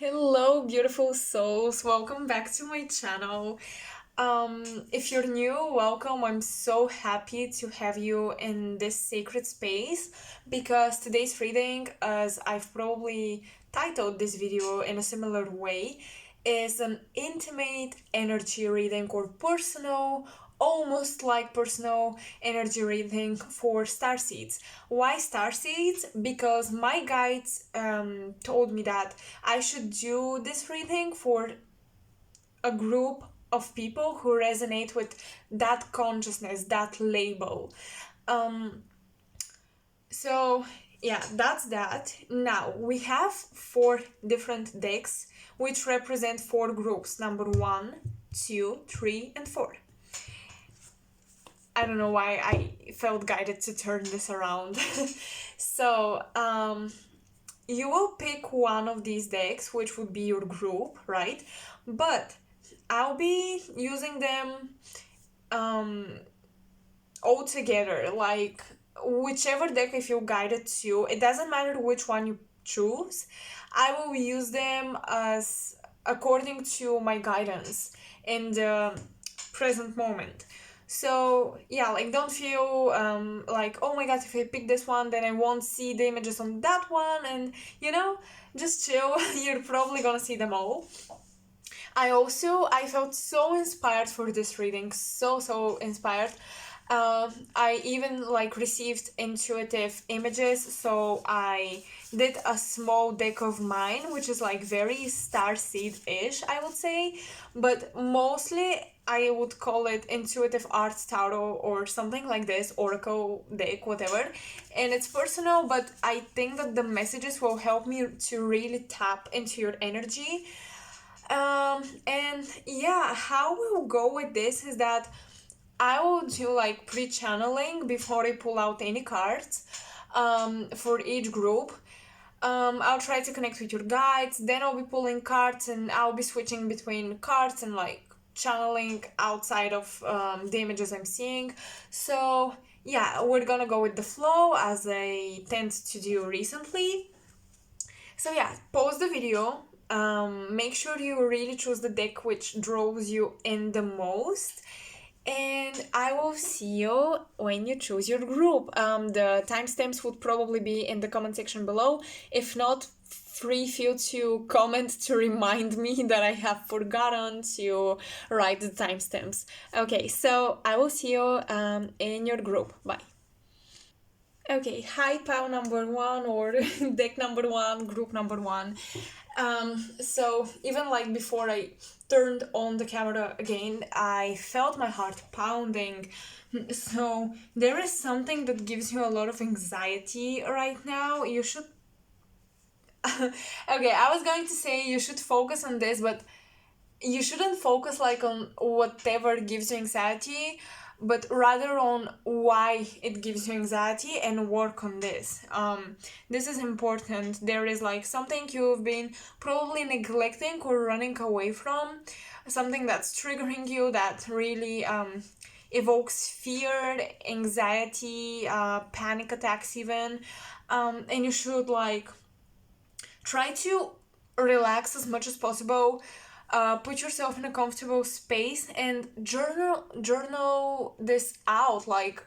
Hello, beautiful souls. Welcome back to my channel. If you're new, welcome. I'm so happy to have you in this sacred space because today's reading, as I've probably titled this video in a similar way, is an intimate energy reading or personal, almost like personal energy reading for starseeds. Why starseeds? Because my guides told me that I should do this reading for a group of people who resonate with that consciousness, that label. Um, so yeah, that's that. Now we have four different decks which represent four groups: number 1, 2, 3, and 4. I don't know why I felt guided to turn this around. So, you will pick one of these decks, which would be your group, right? But I'll be using them all together, like whichever deck I feel guided to. It doesn't matter which one you choose. I will use them as according to my guidance in the present moment. So yeah, like don't feel like, oh my god, if I pick this one then I won't see the images on that one, and just chill. You're probably gonna see them all. I felt so inspired for this reading, so inspired. I even like received intuitive images, so I did a small deck of mine, which is like very starseed-ish, I would say, but mostly I would call it intuitive arts tarot or something like this, oracle deck, whatever. And it's personal, but I think that the messages will help me to really tap into your energy. And yeah, how we'll go with this is that I will do like pre-channeling before I pull out any cards for each group. I'll try to connect with your guides, then I'll be pulling cards and I'll be switching between cards and like channeling outside of the images I'm seeing. So yeah, we're gonna go with the flow as I tend to do recently. So yeah, pause the video. Make sure you really choose the deck which draws you in the most. And I will see you when you choose your group. The timestamps would probably be in the comment section below. If not, free feel to comment to remind me that I have forgotten to write the timestamps. Okay, so I will see you in your group. Bye. Okay, hi pile number 1 or deck number 1, group number 1. So even like before I turned on the camera again, I felt my heart pounding. So there is something that gives you a lot of anxiety right now. You should okay, I was going to say you should focus on this, but you shouldn't focus like on whatever gives you anxiety, but rather on why it gives you anxiety and work on this. This is important. There is like something you've been probably neglecting or running away from, something that's triggering you that really evokes fear, anxiety, panic attacks even, and you should like try to relax as much as possible. Put yourself in a comfortable space and journal this out, like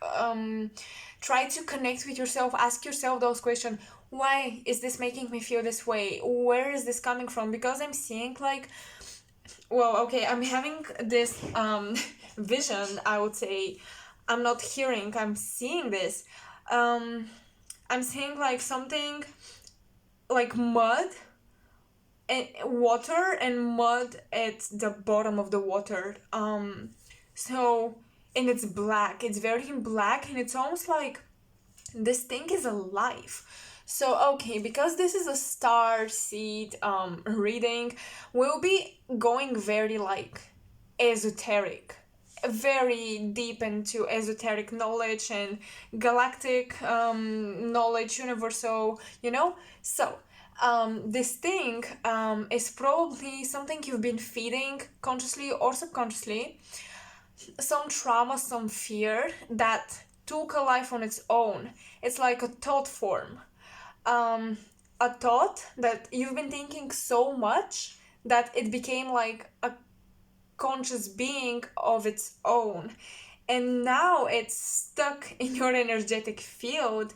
try to connect with yourself. Ask yourself those questions: why is this making me feel this way? Where is this coming from? Because I'm seeing like, well, okay, I'm having this vision, I would say. I'm not hearing, I'm seeing this. I'm seeing like something like mud and water and mud at the bottom of the water. So, and it's black, it's very black, and it's almost like this thing is alive. So okay, because this is a star seed reading, we'll be going very like esoteric, very deep into esoteric knowledge and galactic knowledge, universal, so this thing is probably something you've been feeding consciously or subconsciously, some trauma, some fear that took a life on its own. It's like a thought form. Um, a thought that you've been thinking so much that it became like a conscious being of its own, and now it's stuck in your energetic field.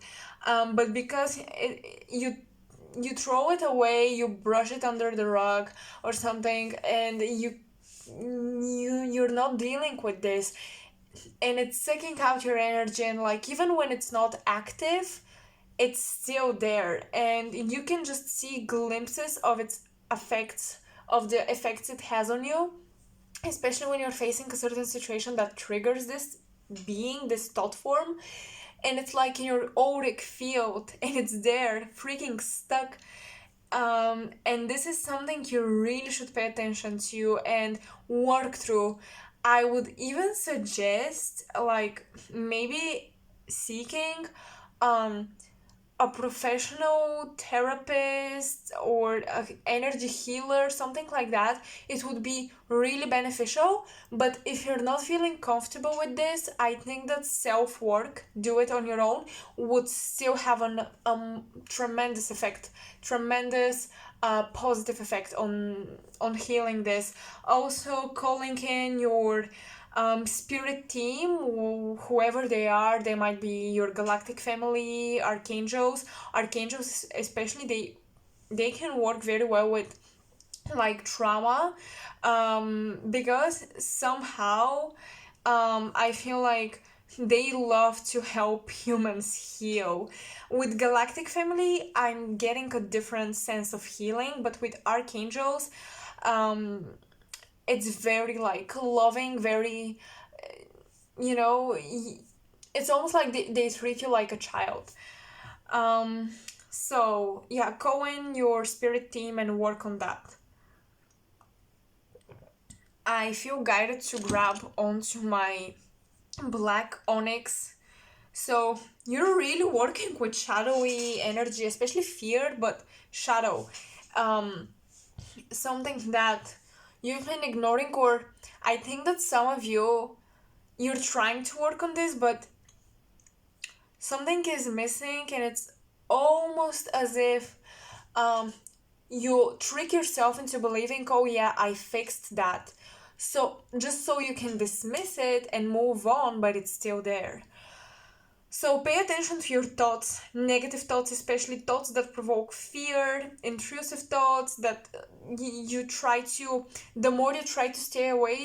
But because you throw it away, you brush it under the rug or something, and you're not dealing with this, and it's sucking out your energy, and like even when it's not active, it's still there, and you can just see glimpses of its effects, of the effects it has on you, especially when you're facing a certain situation that triggers this being, this thought form, and it's like in your auric field, and it's there freaking stuck. And this is something you really should pay attention to and work through. I would even suggest like maybe seeking um a professional therapist or a energy healer, something like that. It would be really beneficial. But if you're not feeling comfortable with this, I think that self work, do it on your own, would still have an tremendous effect, tremendous positive effect on healing this. Also, calling in your spirit team, whoever they are. They might be your galactic family, archangels especially. They can work very well with like trauma, because somehow I feel like they love to help humans heal. With galactic family, I'm getting a different sense of healing, but with archangels, um it's very like loving, very, you know, it's almost like they treat you like a child. um so yeah, call in your spirit team and work on that. I feel guided to grab onto my black onyx. So you're really working with shadowy energy, especially fear, but shadow. um Something that you've been ignoring, or I think that some of you're trying to work on this, but something is missing, and it's almost as if um you trick yourself into believing, oh yeah, I fixed that, so just so you can dismiss it and move on, but it's still there. So pay attention to your thoughts, negative thoughts, especially thoughts that provoke fear, intrusive thoughts that you try to, the more you try to stay away,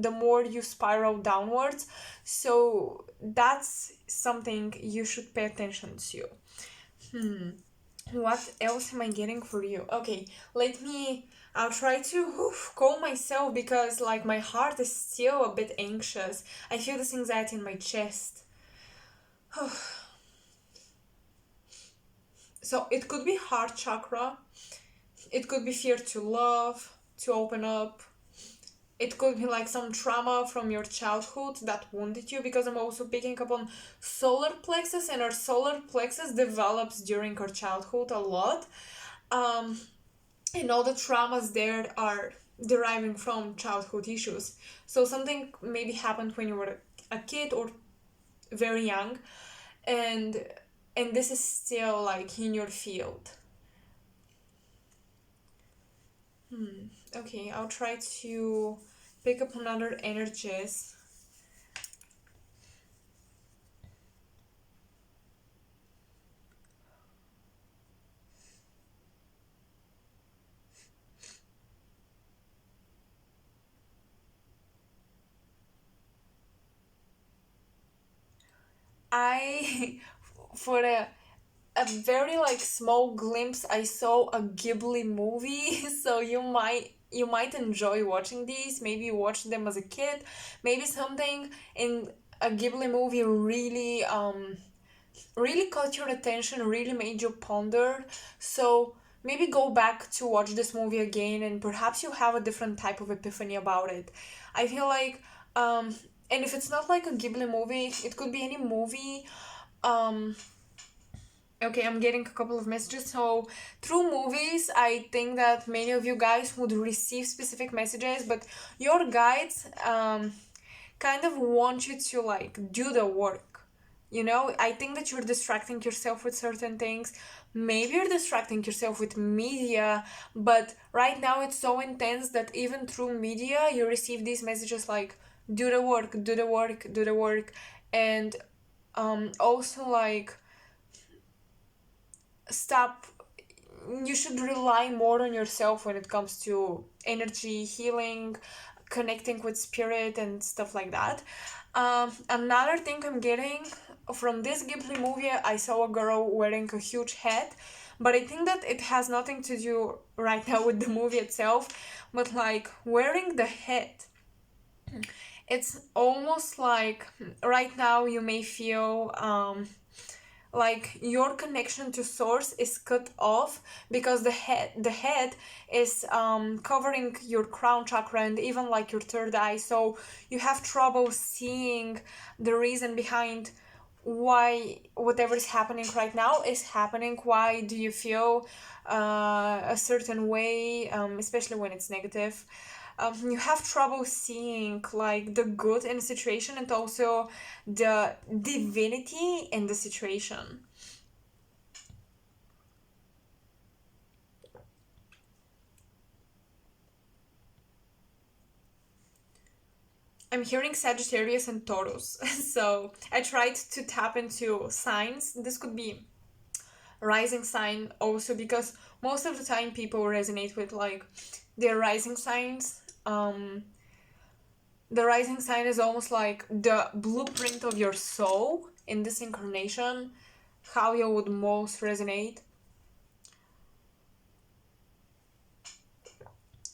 the more you spiral downwards. So that's something you should pay attention to. What else am I getting for you? Okay, I'll try to calm myself, because like my heart is still a bit anxious. I feel this anxiety in my chest. So it could be heart chakra, it could be fear to love, to open up. It could be like some trauma from your childhood that wounded you, because I'm also picking up on solar plexus, and our solar plexus develops during our childhood a lot. Um, and all the traumas there are deriving from childhood issues. So something maybe happened when you were a kid or very young, and this is still like in your field. Okay, I'll try to pick up on other energies. I for a very like small glimpse, I saw a Ghibli movie. So you might enjoy watching these. Maybe you watched them as a kid. Maybe something in a Ghibli movie really caught your attention, really made you ponder. So maybe go back to watch this movie again, and perhaps you have a different type of epiphany about it. I feel like, and if it's not like a Ghibli movie, it could be any movie. Um, okay, I'm getting a couple of messages. So through movies, I think that many of you guys would receive specific messages, but your guides kind of want you to like do the work. You know, I think that you're distracting yourself with certain things. Maybe you're distracting yourself with media, but right now it's so intense that even through media, you receive these messages like, do the work, do the work, do the work. And also, like, stop. You should rely more on yourself when it comes to energy, healing, connecting with spirit, and stuff like that. Another thing I'm getting from this Ghibli movie, I saw a girl wearing a huge hat, but I think that it has nothing to do right now with the movie itself, but like wearing the hat. It's almost like right now you may feel like your connection to source is cut off because the head is covering your crown chakra and even like your third eye, so you have trouble seeing the reason behind why whatever is happening right now is happening. Why do you feel a certain way, especially when it's negative. You have trouble seeing like the good in the situation and also the divinity in the situation. I'm hearing Sagittarius and Taurus. So I tried to tap into signs. This could be rising sign also because most of the time people resonate with like their rising signs. The rising sign is almost like the blueprint of your soul in this incarnation, how you would most resonate.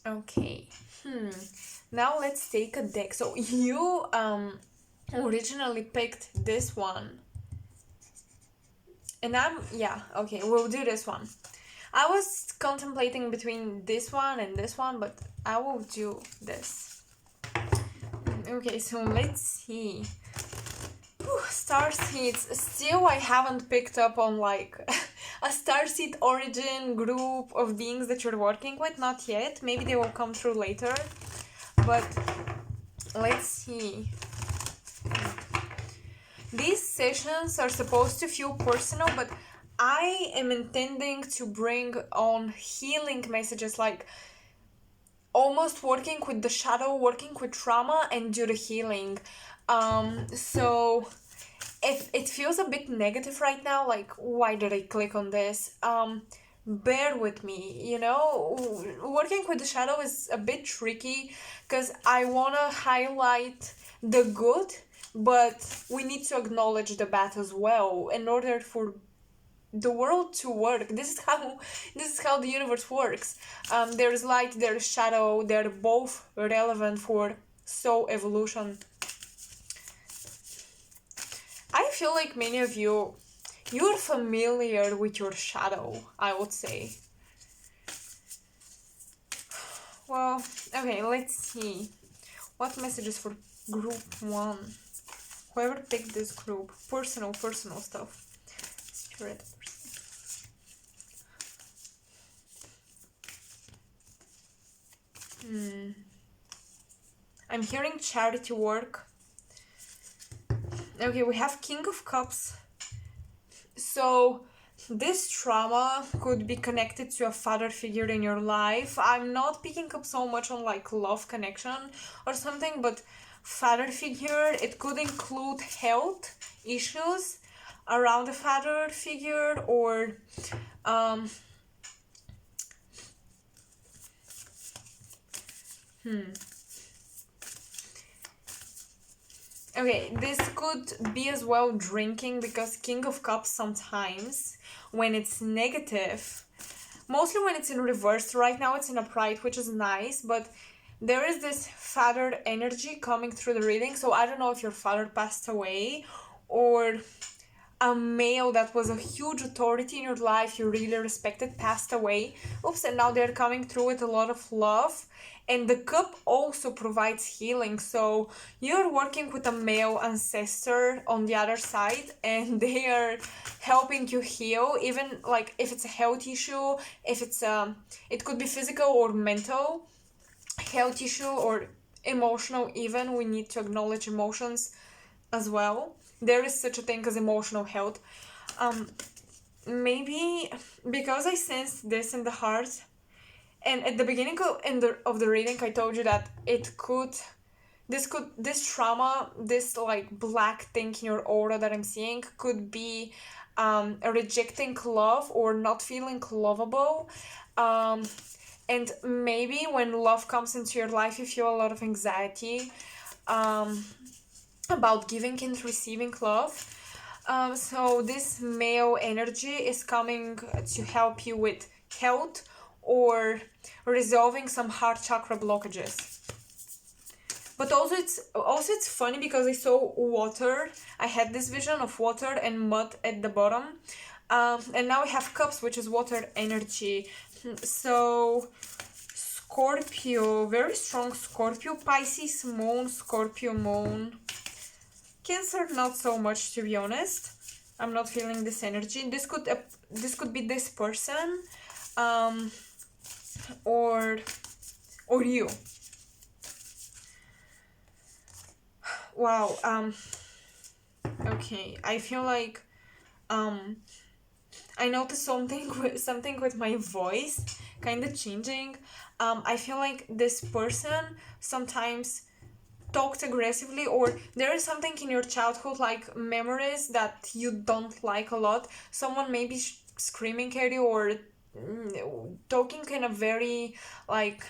Okay. Now let's take a deck. So you originally picked this one. And yeah, okay, we'll do this one. I was contemplating between this one and this one, but I will do this. Okay, so let's see. Starseeds. Still, I haven't picked up on like a starseed origin group of beings that you're working with. Not yet. Maybe they will come through later. But let's see. These sessions are supposed to feel personal, but I am intending to bring on healing messages, like almost working with the shadow, working with trauma, and do the healing. So if it feels a bit negative right now, like why did I click on this? Bear with me, you know. Working with the shadow is a bit tricky because I want to highlight the good, but we need to acknowledge the bad as well in order for the world to work. This is how the universe works. There's light, there's shadow, they're both relevant for soul evolution. I feel like many of you're familiar with your shadow, I would say. Well, okay, let's see. What messages for group 1? Whoever picked this group. Personal stuff. Spirit. I'm hearing charity work. Okay, we have King of Cups. So this trauma could be connected to a father figure in your life. I'm not picking up so much on like love connection or something, but father figure, it could include health issues around the father figure or Okay, this could be as well drinking because King of Cups sometimes, when it's negative, mostly when it's in reverse, right now it's in upright, which is nice, but there is this father energy coming through the reading, so I don't know if your father passed away or a male that was a huge authority in your life you really respected passed away. Oops, and now they're coming through with a lot of love. And the cup also provides healing. So you're working with a male ancestor on the other side and they are helping you heal. Even like if it's a health issue, if it's it could be physical or mental health issue or emotional even. We need to acknowledge emotions as well. there is such a thing as emotional health. Maybe because I sensed this in the heart, and at the beginning of the reading, I told you that this trauma, this like black thing in your aura that I'm seeing could be rejecting love or not feeling lovable. And maybe when love comes into your life, you feel a lot of anxiety about giving and receiving love. So this male energy is coming to help you with health or resolving some heart chakra blockages. But also it's funny because I saw water. I had this vision of water and mud at the bottom. And now we have cups, which is water energy. So Scorpio, very strong Scorpio, Pisces moon, Scorpio moon. Cancer, not so much, to be honest. I'm not feeling this energy. This could be this person, or you. Wow. Okay. I feel like I noticed something with my voice kind of changing. I feel like this person sometimes talked aggressively, or there is something in your childhood, like memories that you don't like a lot. Someone maybe screaming at you, or talking in a very like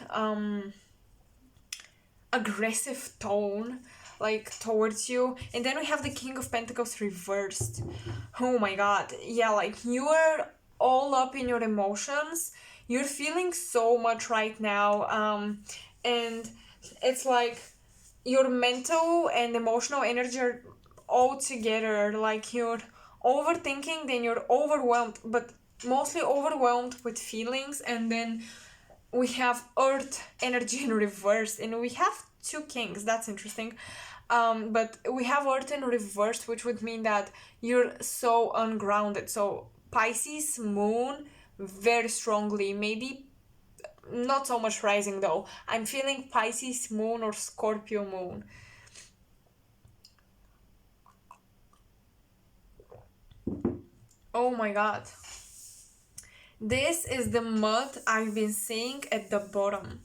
aggressive tone, like towards you. And then we have the King of Pentacles reversed. Oh my god. Yeah, like you are all up in your emotions. You're feeling so much right now. And it's like your mental and emotional energy are all together. Like you're overthinking, then you're overwhelmed, but mostly overwhelmed with feelings. And then we have earth energy in reverse, and we have two kings. That's interesting. But we have earth in reverse, which would mean that you're so ungrounded. So Pisces moon, very strongly, maybe not so much rising though. I'm feeling Pisces moon or Scorpio moon. Oh my god. This is the mud I've been seeing at the bottom.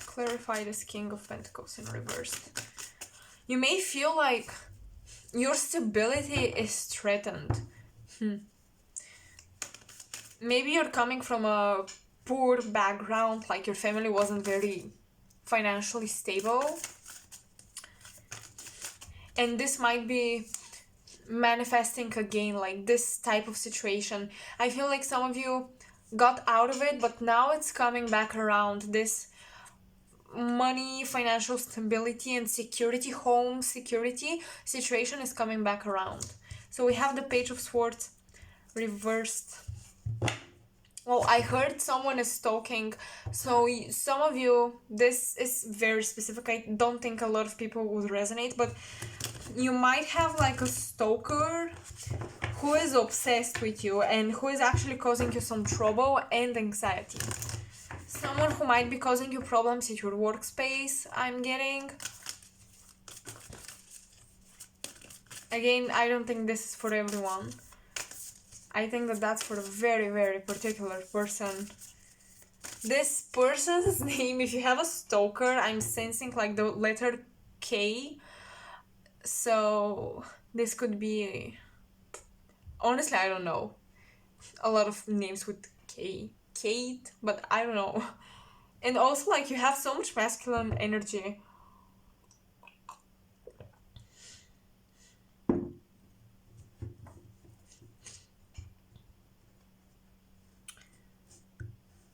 Clarify this King of Pentacles in reverse. You may feel like your stability is threatened. Maybe you're coming from a poor background, like your family wasn't very financially stable. And this might be manifesting again, like this type of situation. I feel like some of you got out of it, but now it's coming back around. This money, financial stability, and security, home security situation is coming back around. So we have the Page of Swords reversed. Well, I heard someone is talking. So some of you, this is very specific. I don't think a lot of people would resonate, but you might have like a stalker who is obsessed with you and who is actually causing you some trouble and anxiety. Someone who might be causing you problems at your workspace, I'm getting. Again, I don't think this is for everyone. I think that that's for a very, very particular person. This person's name, if you have a stalker, I'm sensing like the letter K. So this could be, honestly, I don't know. A lot of names with K. Kate, but I don't know. And also, like, you have so much masculine energy.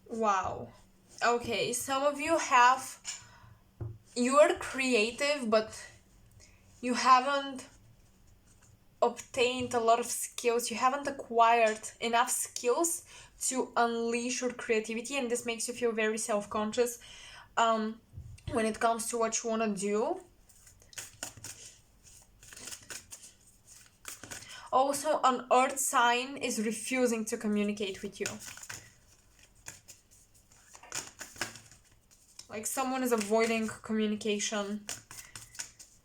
Wow. Okay, some of you you're creative, but you haven't obtained a lot of skills. You haven't acquired enough skills to unleash your creativity, and this makes you feel very self-conscious when it comes to what you want to do. Also, an earth sign is refusing to communicate with you. Like someone is avoiding communication.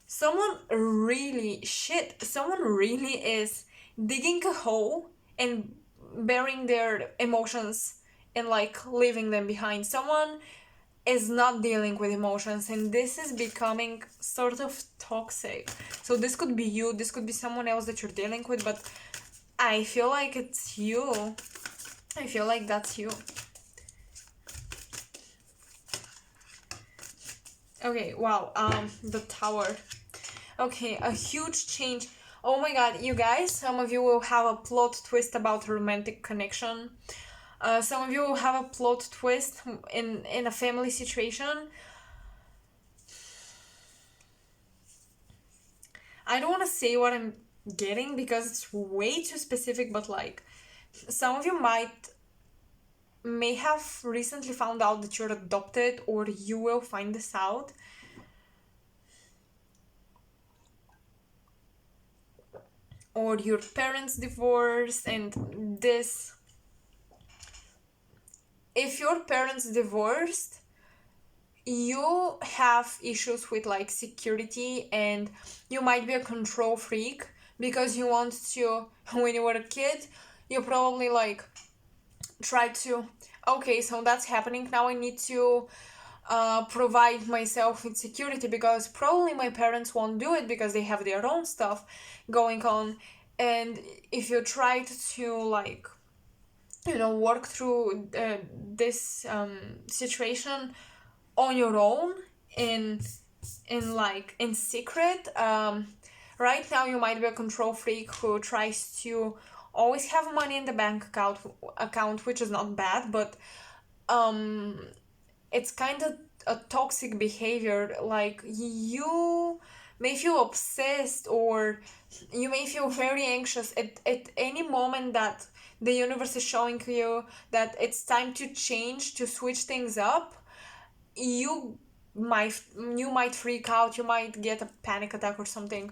Someone really is digging a hole and burying their emotions and like leaving them behind. Someone is not dealing with emotions, and this is becoming sort of toxic. So this could be you, this could be someone else that you're dealing with, but I feel like it's you. I feel like that's you. Okay, wow, the Tower. Okay, a huge change. Oh my god, you guys, some of you will have a plot twist about romantic connection. Some of you will have a plot twist in a family situation. I don't want to say what I'm getting because it's way too specific, but like, some of you may have recently found out that you're adopted, or you will find this out. Or your parents divorced, and this, if your parents divorced, you have issues with like security, and you might be a control freak because you want to, when you were a kid, you probably like try to, okay, so that's happening now, I need to provide myself with security because probably my parents won't do it because they have their own stuff going on. And if you try to like, work through this situation on your own in secret, right now you might be a control freak who tries to always have money in the bank account, which is not bad, but it's kind of a toxic behavior. Like, you may feel obsessed, or you may feel very anxious at any moment that the universe is showing you that it's time to change, to switch things up. You might freak out, you might get a panic attack or something.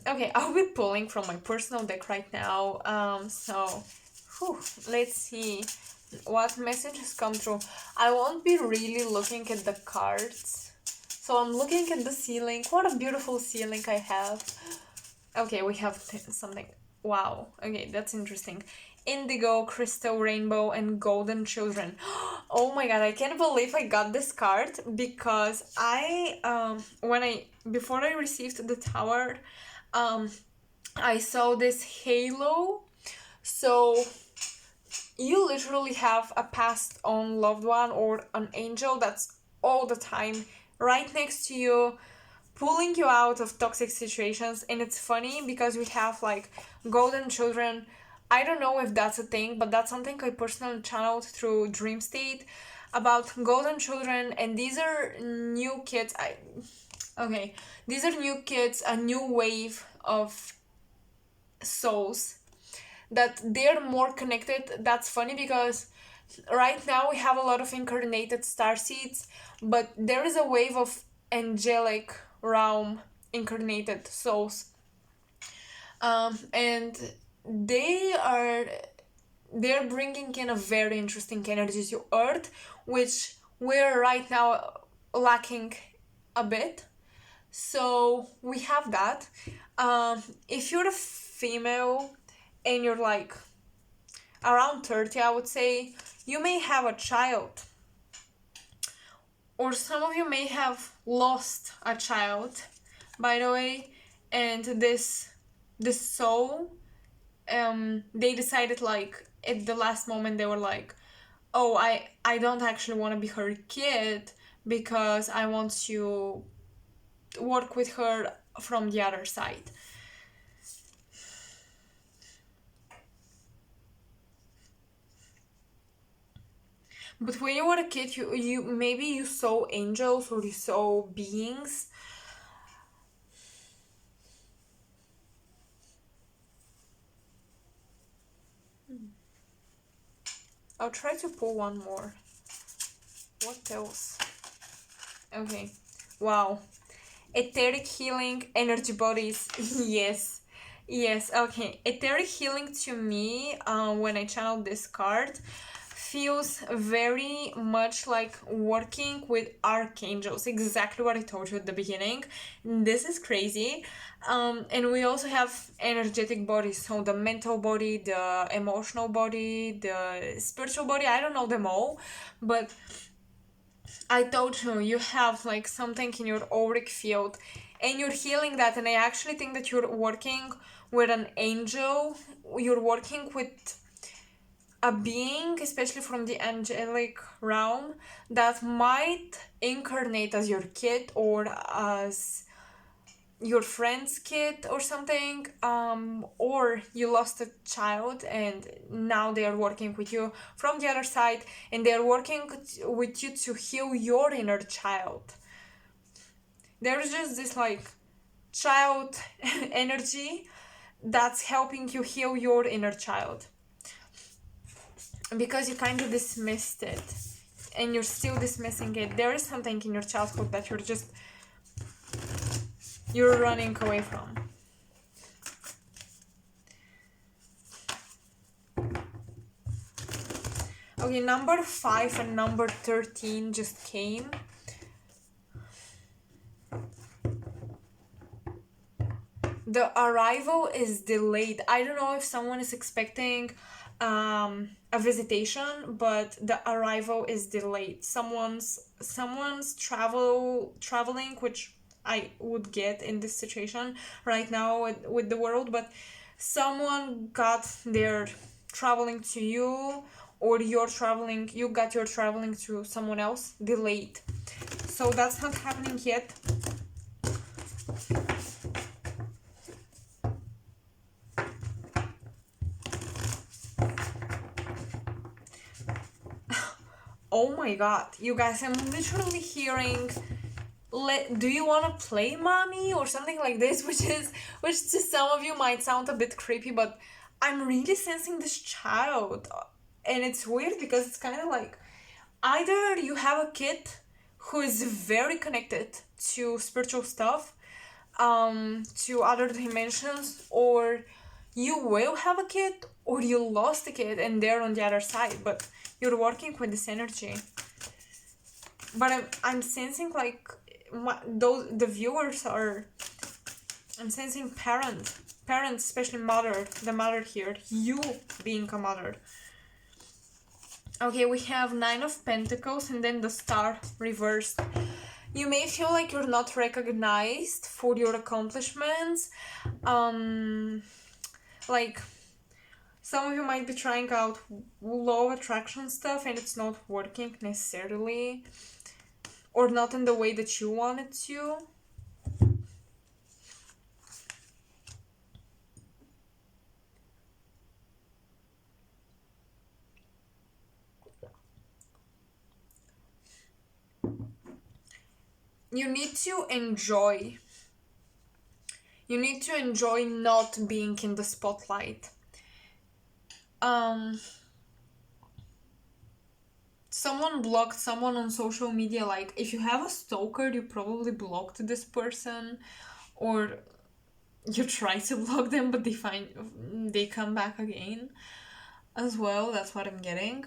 Okay, I'll be pulling from my personal deck right now. Let's see what messages come through. I won't be really looking at the cards, so I'm looking at the ceiling. What a beautiful ceiling I have. Okay, we have something. Wow. Okay, that's interesting. Indigo, crystal, rainbow, and golden children. Oh my god, I can't believe I got this card because before I received the Tower, I saw this halo. So you literally have a passed on loved one or an angel that's all the time right next to you, pulling you out of toxic situations. And it's funny because we have like golden children. I don't know if that's a thing, but that's something I personally channeled through Dream State about golden children. And these are new kids. These are new kids, a new wave of souls that they're more connected. That's funny because right now we have a lot of incarnated starseeds, but there is a wave of angelic realm incarnated souls, and they're bringing in a very interesting energy to Earth, which we're right now lacking a bit. So we have that. If you're a female and you're like around 30, I would say, you may have a child. Or some of you may have lost a child, by the way, and this soul, they decided like at the last moment, they were like, oh, I don't actually want to be her kid because I want to work with her from the other side. But when you were a kid, you maybe you saw angels or you saw beings. I'll try to pull one more. What else? Okay. Wow. Etheric healing, energy bodies. Yes. Okay. Etheric healing to me, when I channeled this card, feels very much like working with archangels, exactly what I told you at the beginning. This is crazy. And we also have energetic bodies, so the mental body, the emotional body, the spiritual body. I don't know them all, but I told you you have like something in your auric field and you're healing that. And I actually think that you're working with an angel, you're working with a being, especially from the angelic realm, that might incarnate as your kid or as your friend's kid or something, or you lost a child and now they are working with you from the other side and they are working with you to heal your inner child. There's just this like child energy that's helping you heal your inner child because you kind of dismissed it and you're still dismissing it. There is something in your childhood that you're running away from. Okay, number 5 and number 13 just came. The arrival is delayed. I don't know if someone is expecting a visitation, but the arrival is delayed. Someone's traveling, which I would get in this situation right now with the world, but someone got their traveling to you, or you got your traveling to someone else delayed. So that's not happening yet. Oh my god, you guys, I'm literally hearing, do you want to play mommy or something like this, which to some of you might sound a bit creepy, but I'm really sensing this child. And it's weird because it's kind of like either you have a kid who is very connected to spiritual stuff, to other dimensions, or you will have a kid or you lost a kid and they're on the other side, but you're working with this energy. But I'm sensing like the viewers are, I'm sensing parents, especially the mother here, you being a mother. Okay, we have 9 of Pentacles and then the Star reversed. You may feel like you're not recognized for your accomplishments. Like some of you might be trying out law of attraction stuff and it's not working necessarily, or not in the way that you want it to. You need to enjoy. You need to enjoy not being in the spotlight. Someone blocked someone on social media. Like if you have a stalker, you probably blocked this person, or you try to block them but they come back again as well. That's what I'm getting.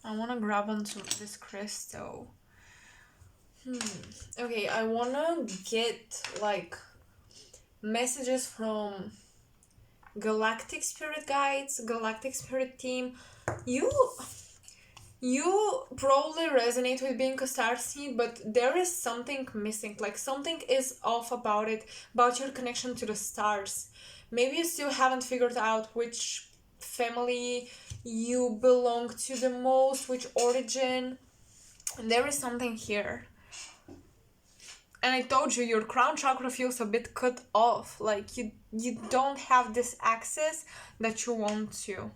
I want to grab onto this crystal. Okay, I want to get like messages from galactic spirit guides, galactic spirit team. You probably resonate with being a starseed, but there is something missing. Like something is off about it, about your connection to the stars. Maybe you still haven't figured out which family you belong to the most, which origin. There is something here. And I told you, your crown chakra feels a bit cut off. Like you don't have this access that you want to.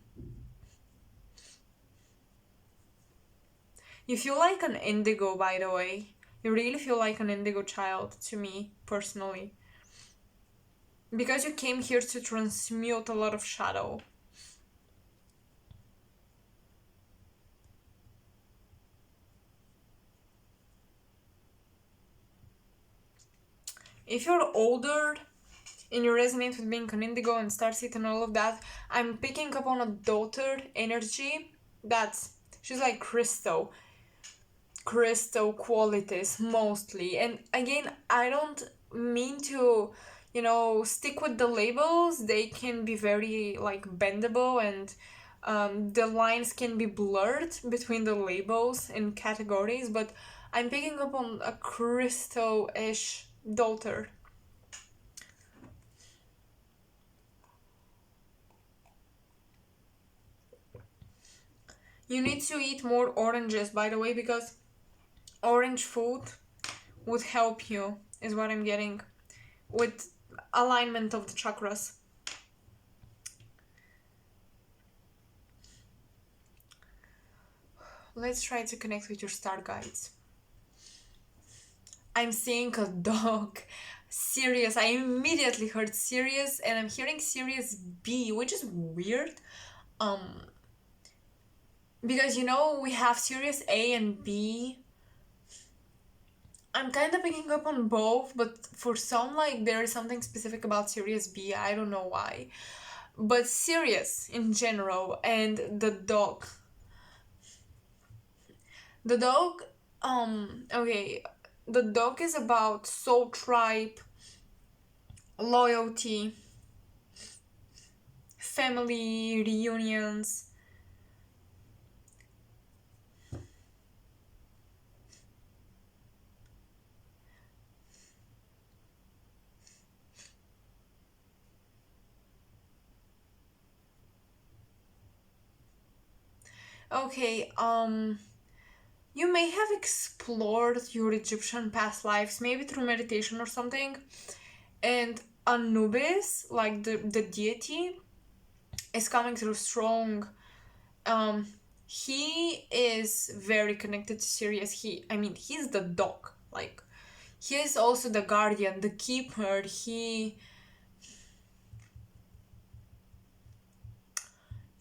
You feel like an indigo, by the way. You really feel like an indigo child to me, personally. Because you came here to transmute a lot of shadow. If you're older, and you resonate with being an indigo and starseed and all of that, I'm picking up on a daughter energy that's, she's like crystal qualities mostly. And again, I don't mean to, stick with the labels. They can be very like bendable, and the lines can be blurred between the labels and categories, but I'm picking up on a crystal-ish daughter. You need to eat more oranges, by the way, because orange food would help you, is what I'm getting, with alignment of the chakras. Let's try to connect with your star guides. I'm seeing a dog. Sirius. I immediately heard Sirius, and I'm hearing Sirius B, which is weird. Because we have Sirius A and B. I'm kind of picking up on both, but for some, like, there is something specific about Sirius B. I don't know why. But Sirius in general, and the dog. The dog, okay, the dog is about soul tribe, loyalty, family reunions. Okay, you may have explored your Egyptian past lives, maybe through meditation or something, and Anubis, like the deity, is coming through strong. He is very connected to Sirius. He's the dog. Like, he is also the guardian, the keeper.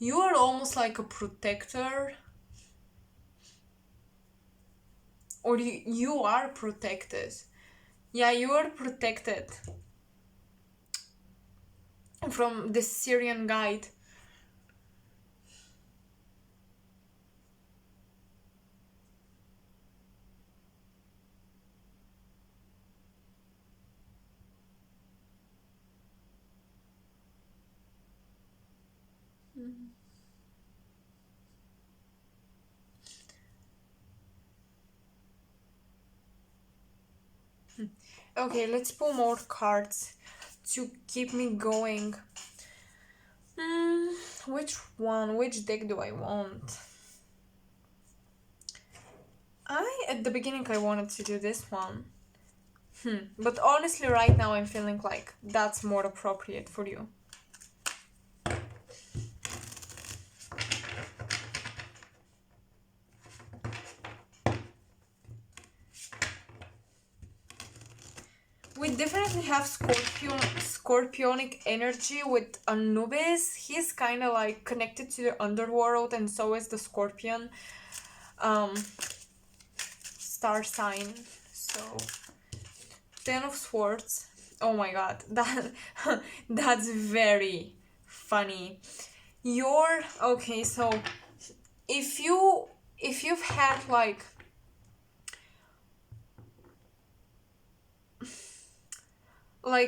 You are almost like a protector, or you are protected. Yeah, you are protected from the Syrian guide. Okay, let's pull more cards to keep me going. Which one? Which deck do I want? At the beginning, I wanted to do this one. But honestly, right now, I'm feeling like that's more appropriate for you. We definitely have scorpionic energy with Anubis. He's kind of like connected to the underworld, and so is the scorpion star sign. So, Ten of Swords. Oh my god, that's very funny. Okay, so if you've had like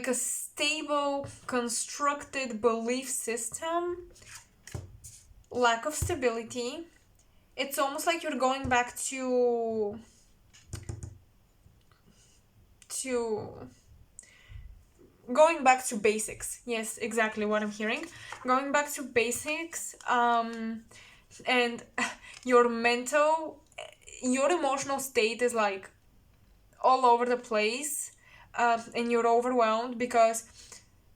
a stable, constructed belief system, lack of stability, it's almost like you're going back to basics. Yes, exactly what I'm hearing. Going back to basics, and your emotional state is like all over the place, and you're overwhelmed because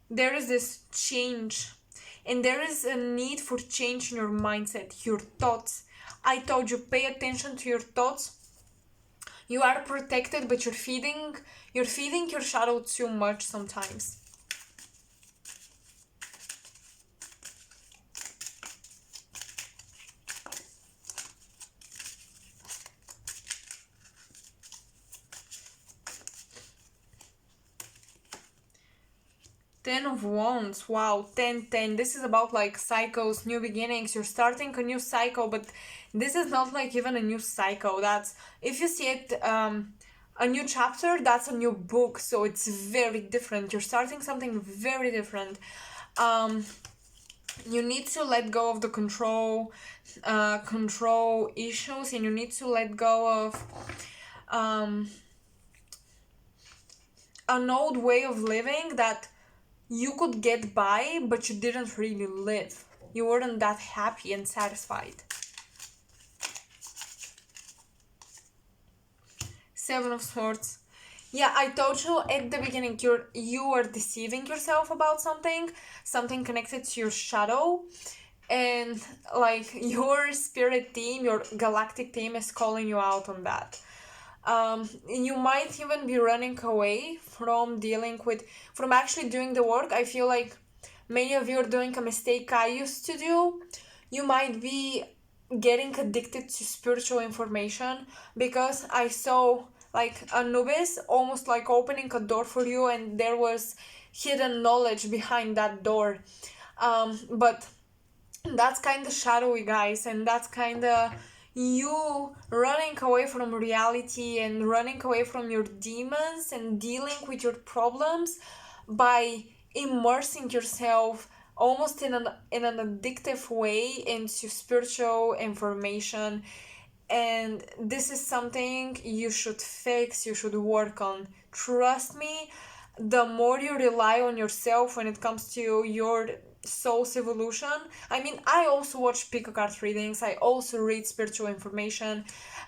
there is this change, and there is a need for change in your mindset, your thoughts. I told you, pay attention to your thoughts. You are protected, but you're feeding your shadow too much sometimes. Ten of Wands. Wow, 10. This is about like cycles, new beginnings. You're starting a new cycle, but this is not like even a new cycle. That's, if you see it, a new chapter, that's a new book. So it's very different. You're starting something very different. You need to let go of the control issues, and you need to let go of an old way of living that you could get by, but you didn't really live. You weren't that happy and satisfied. Seven of Swords. Yeah, I told you at the beginning, you are deceiving yourself about something connected to your shadow, and like your spirit team, your galactic team is calling you out on that. You might even be running away from from actually doing the work. I feel like many of you are doing a mistake I used to do. You might be getting addicted to spiritual information, because I saw like Anubis almost like opening a door for you, and there was hidden knowledge behind that door. But that's kind of shadowy, guys, and that's kind of you running away from reality and running away from your demons and dealing with your problems by immersing yourself almost in an addictive way into spiritual information. And this is something you should fix, you should work on. Trust me, the more you rely on yourself when it comes to your soul's evolution. I mean, I also watch pick a card readings, I also read spiritual information.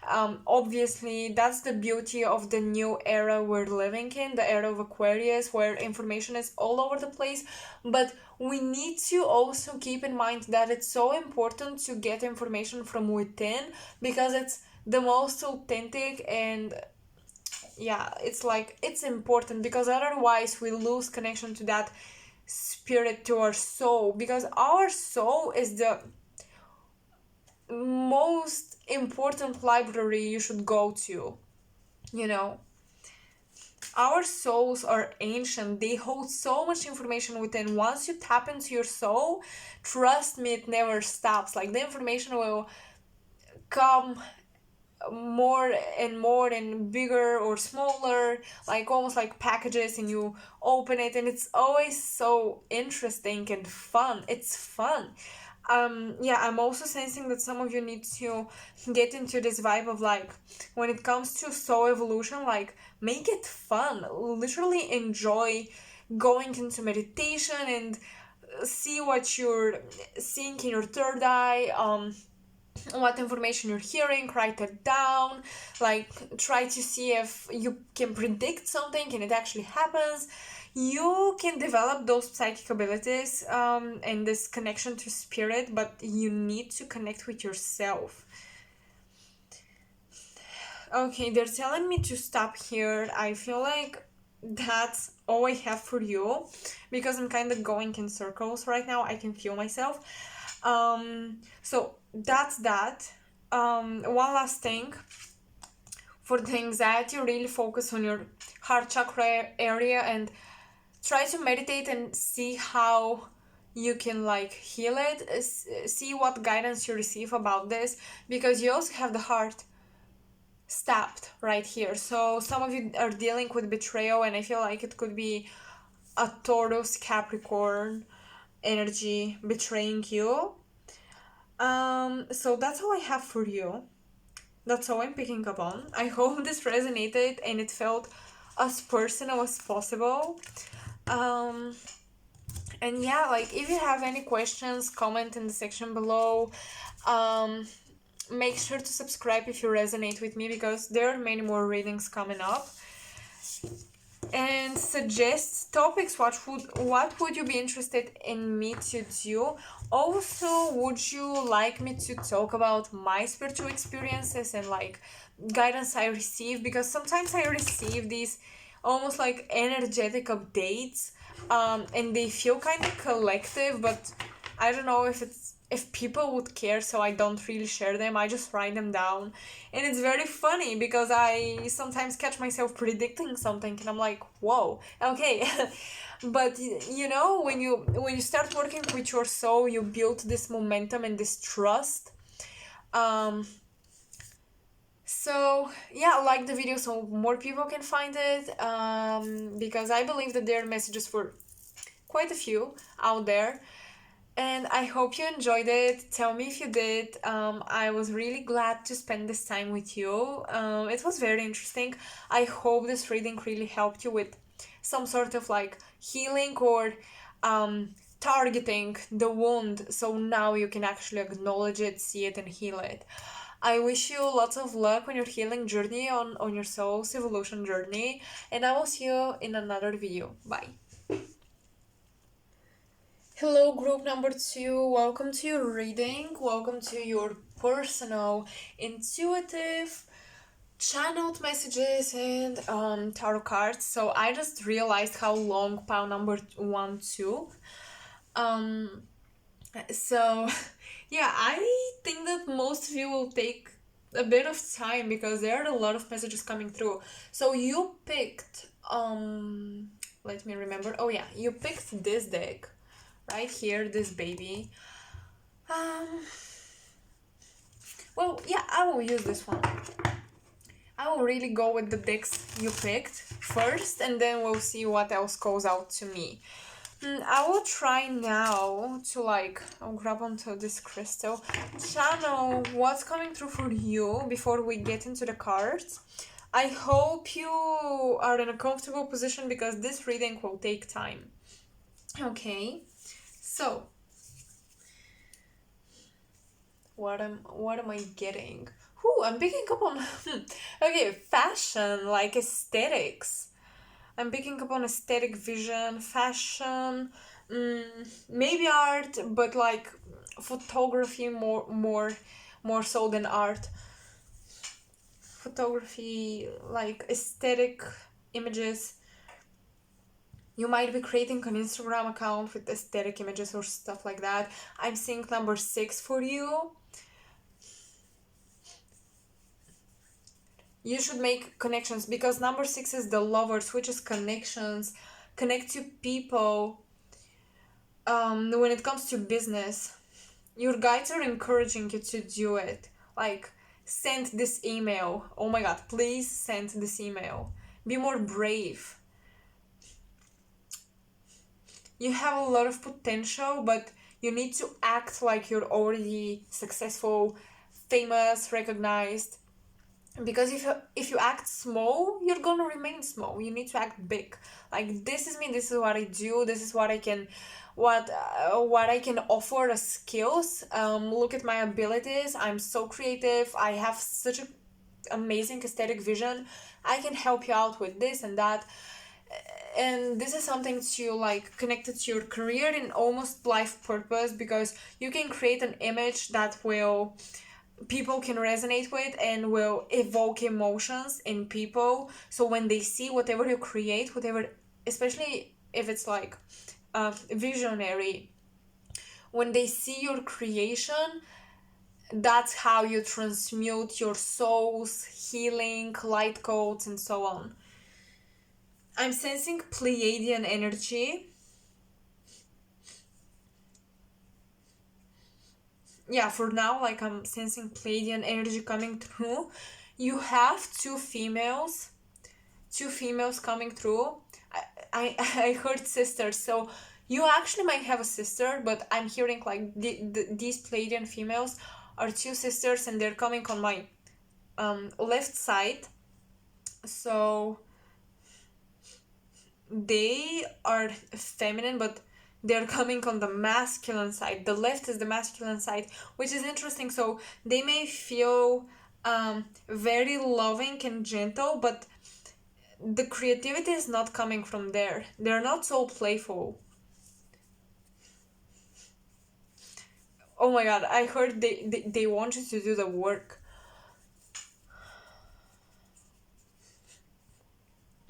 Obviously, that's the beauty of the new era we're living in, the era of Aquarius, where information is all over the place. But we need to also keep in mind that it's so important to get information from within, because it's the most authentic, and yeah, it's like, it's important, because otherwise we lose connection to that spirit, to our soul, because our soul is the most important library you should go to, you know. Our souls are ancient, they hold so much information within. Once you tap into your soul, trust me, it never stops. Like, the information will come more and more and bigger or smaller, like almost like packages, and you open it, and it's always so interesting and fun. It's fun. Yeah, I'm also sensing that some of you need to get into this vibe of like, when it comes to soul evolution, like, make it fun. Literally enjoy going into meditation and see what you're seeing in your third eye. What information you're hearing, write it down. Like, try to see if you can predict something and it actually happens. You can develop those psychic abilities and this connection to spirit, but you need to connect with yourself. Okay, they're telling me to stop here. I feel like that's all I have for you, because I'm kind of going in circles right now. I can feel myself. So that's that. One last thing. For the anxiety, really focus on your heart chakra area and try to meditate and see how you can like heal it. See what guidance you receive about this, because you also have the heart stabbed right here. So some of you are dealing with betrayal, and I feel like it could be a Taurus Capricorn energy betraying you. So that's all I have for you. That's all I'm picking up on. I hope this resonated and it felt as personal as possible. And yeah, like, if you have any questions, comment in the section below. Make sure to subscribe if you resonate with me, because there are many more readings coming up. And suggest topics. What would you be interested in me to do? Also, would you like me to talk about my spiritual experiences and like guidance I receive? Because sometimes I receive these almost like energetic updates, and they feel kind of collective, but I don't know if it's if people would care, so I don't really share them. I just write them down. And it's very funny because I sometimes catch myself predicting something and I'm like, whoa, okay. But when you start working with your soul, you build this momentum and this trust. So yeah, like the video so more people can find it, because I believe that there are messages for quite a few out there. And I hope you enjoyed it. Tell me if you did. I was really glad to spend this time with you. It was very interesting. I hope this reading really helped you with some sort of like healing or targeting the wound, so now you can actually acknowledge it, see it, and heal it. I wish you lots of luck on your healing journey, on your soul's evolution journey, and I will see you in another video. Bye. Hello, group number 2. Welcome to your reading. Welcome to your personal, intuitive, channeled messages and tarot cards. So I just realized how long pile number 1 took. So yeah, I think that most of you will take a bit of time because there are a lot of messages coming through. So you picked let me remember. Oh yeah, you picked this deck right here, this baby. Well, yeah, I will use this one. I will really go with the decks you picked first, and then we'll see what else goes out to me. I will try now to I'll grab onto this crystal, channel what's coming through for you before we get into the cards. I hope you are in a comfortable position because this reading will take time. Okay, so what am I getting? I'm picking up on okay, fashion, like aesthetics. I'm picking up on aesthetic vision, fashion, maybe art, but like photography more so than art. Photography, like aesthetic images. You might be creating an Instagram account with aesthetic images or stuff like that. I'm seeing number 6 for you. You should make connections because number 6 is the lovers, which is connections. Connect to people. When it comes to business, your guides are encouraging you to do it. Like, send this email. Oh my god, please send this email. Be more brave. You have a lot of potential, but you need to act like you're already successful, famous, recognized. Because if you act small, you're gonna remain small. You need to act big. Like, this is me, this is what I do, this is what I can what I can offer as skills. Look at my abilities. I'm so creative. I have such an amazing aesthetic vision. I can help you out with this and that. And this is something to like connected to your career and almost life purpose, because you can create an image that will people can resonate with and will evoke emotions in people. So when they see whatever you create, whatever, especially if it's like visionary, when they see your creation, that's how you transmute your soul's healing, light codes, and so on. I'm sensing Pleiadian energy. Yeah, for now, like, I'm sensing Pleiadian energy coming through. You have two females coming through. I heard sisters, so you actually might have a sister, but I'm hearing like these Pleiadian females are two sisters, and they're coming on my left side. So they are feminine, but they're coming on the masculine side. The left is the masculine side, which is interesting. So they may feel very loving and gentle, but the creativity is not coming from there. They're not so playful. Oh my god, I heard they want you to do the work.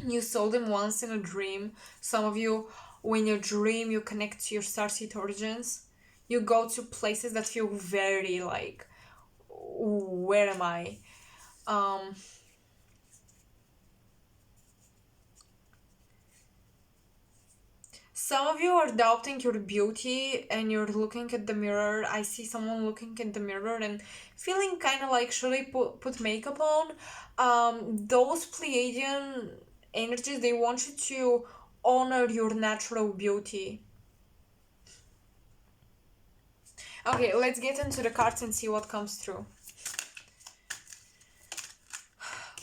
You saw them once in a dream. Some of you, when you dream, you connect to your starseed origins. you go to places that feel very like, where am I? Um, some of you are doubting your beauty and you're looking at the mirror. I see someone looking at the mirror and feeling kind of like, should I put makeup on? Those Pleiadian energies, they want you to honor your natural beauty. Okay, let's get into the cards and see what comes through.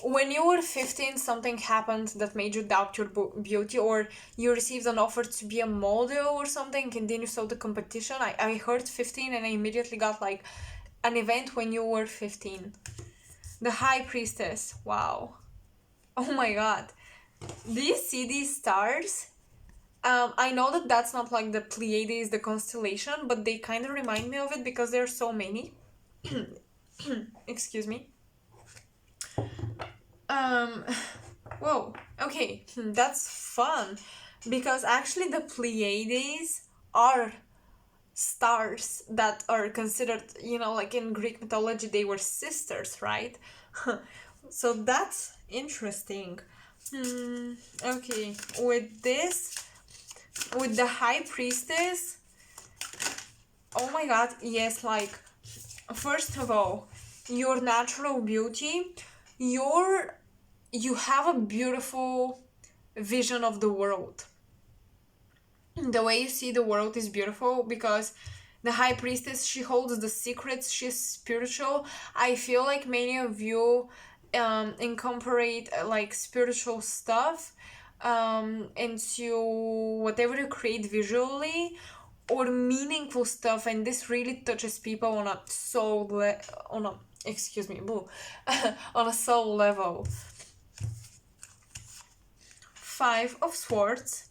When you were 15, something happened that made you doubt your beauty, or you received an offer to be a model or something, and then you saw the competition. I heard 15 and I immediately got like an event when you were 15. The High Priestess. Wow. Oh my god. Do you see these stars? I know that that's not like the Pleiades, the constellation, but they kind of remind me of it because there are so many. Excuse me. Um, Whoa, okay, that's fun. Because actually, the Pleiades are stars that are considered, like in Greek mythology, they were sisters, right? So that's interesting. Okay, with the High Priestess, oh my god, yes, like, first of all, your natural beauty, you have a beautiful vision of the world. The way you see the world is beautiful because the High Priestess, she holds the secrets, she's spiritual. I feel like many of you incorporate like spiritual stuff into whatever you create visually, or meaningful stuff, and this really touches people on a excuse me, boo, on a soul level. Five of Swords.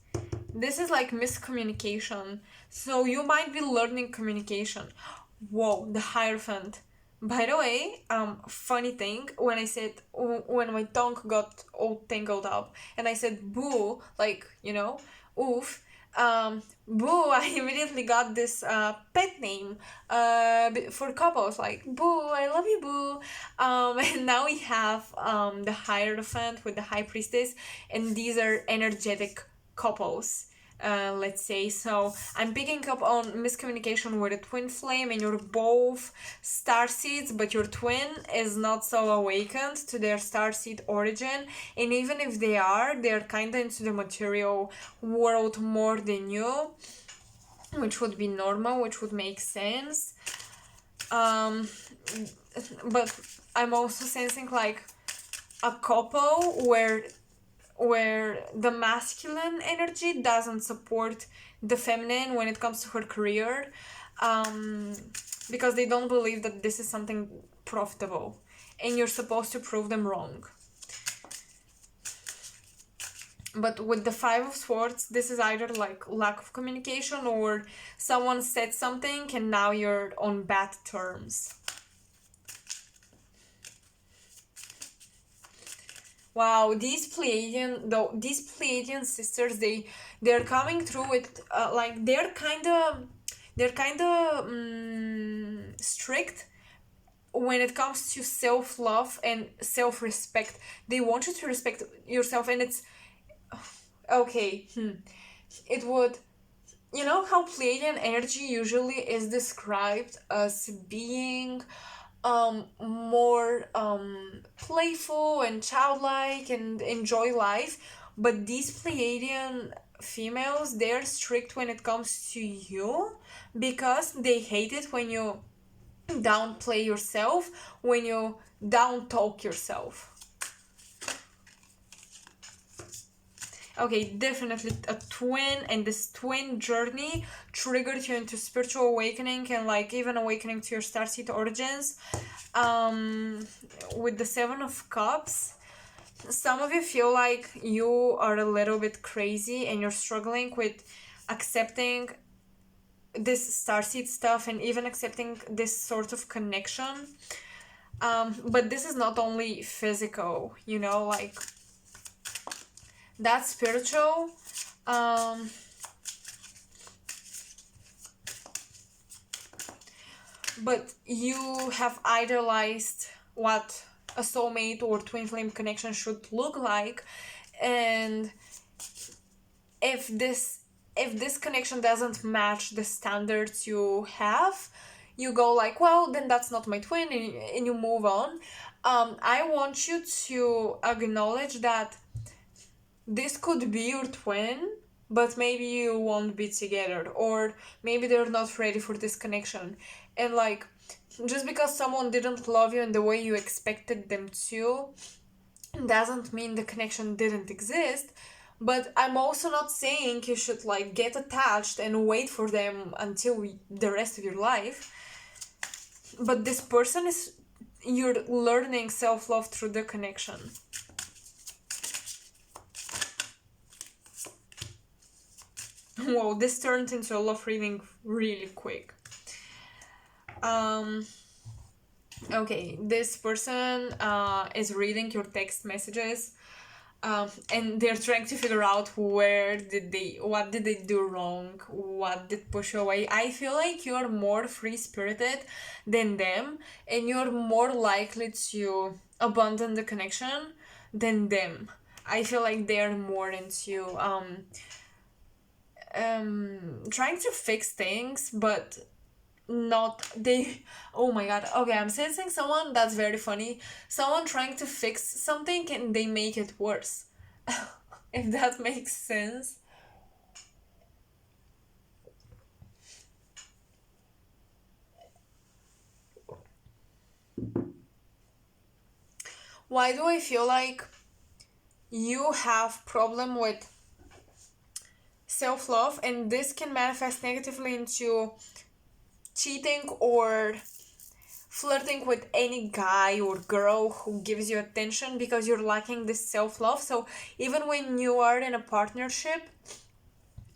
This is like miscommunication. So you might be learning communication. Whoa, the Hierophant. By the way, funny thing, when my tongue got all tangled up and I said boo, like, oof, boo, I immediately got this pet name for couples, like boo, I love you, boo. And now we have the Hierophant with the High Priestess, and these are energetic couples. Let's say. So I'm picking up on miscommunication with a twin flame, and you're both starseeds, but your twin is not so awakened to their starseed origin, and even if they're kind of into the material world more than you, which would be normal, which would make sense. But I'm also sensing like a couple where the masculine energy doesn't support the feminine when it comes to her career, because they don't believe that this is something profitable, and you're supposed to prove them wrong. But with the Five of Swords, this is either like lack of communication, or someone said something and now you're on bad terms. Wow, these Pleiadian sisters, they're coming through with like they're kind of strict when it comes to self-love and self-respect. They want you to respect yourself, and it's okay. It would, how Pleiadian energy usually is described as being more playful and childlike and enjoy life, but these Pleiadian females, they're strict when it comes to you because they hate it when you downplay yourself, when you down talk yourself. Okay, definitely a twin, and this twin journey triggered you into spiritual awakening and like even awakening to your starseed origins. With the Seven of Cups, some of you feel like you are a little bit crazy and you're struggling with accepting this starseed stuff and even accepting this sort of connection. But this is not only physical, like that's spiritual. but you have idealized what a soulmate or twin flame connection should look like, and if this connection doesn't match the standards you have, you go like, well, then that's not my twin, and you move on. I want you to acknowledge that this could be your twin, but maybe you won't be together, or maybe they're not ready for this connection. And like, just because someone didn't love you in the way you expected them to doesn't mean the connection didn't exist. But I'm also not saying you should like get attached and wait for them until the rest of your life. But this person is, you're learning self-love through the connection. Whoa, this turned into a love reading really quick. Okay, this person is reading your text messages, and they're trying to figure out what did they do wrong, what did push you away. I feel like you're more free-spirited than them, and you're more likely to abandon the connection than them. I feel like they're more into trying to fix things, but not they. Oh my god, okay, I'm sensing someone that's very funny, someone trying to fix something and they make it worse. If that makes sense. Why do I feel like you have problem with self-love, and this can manifest negatively into cheating or flirting with any guy or girl who gives you attention, because you're lacking this self-love. So even when you are in a partnership,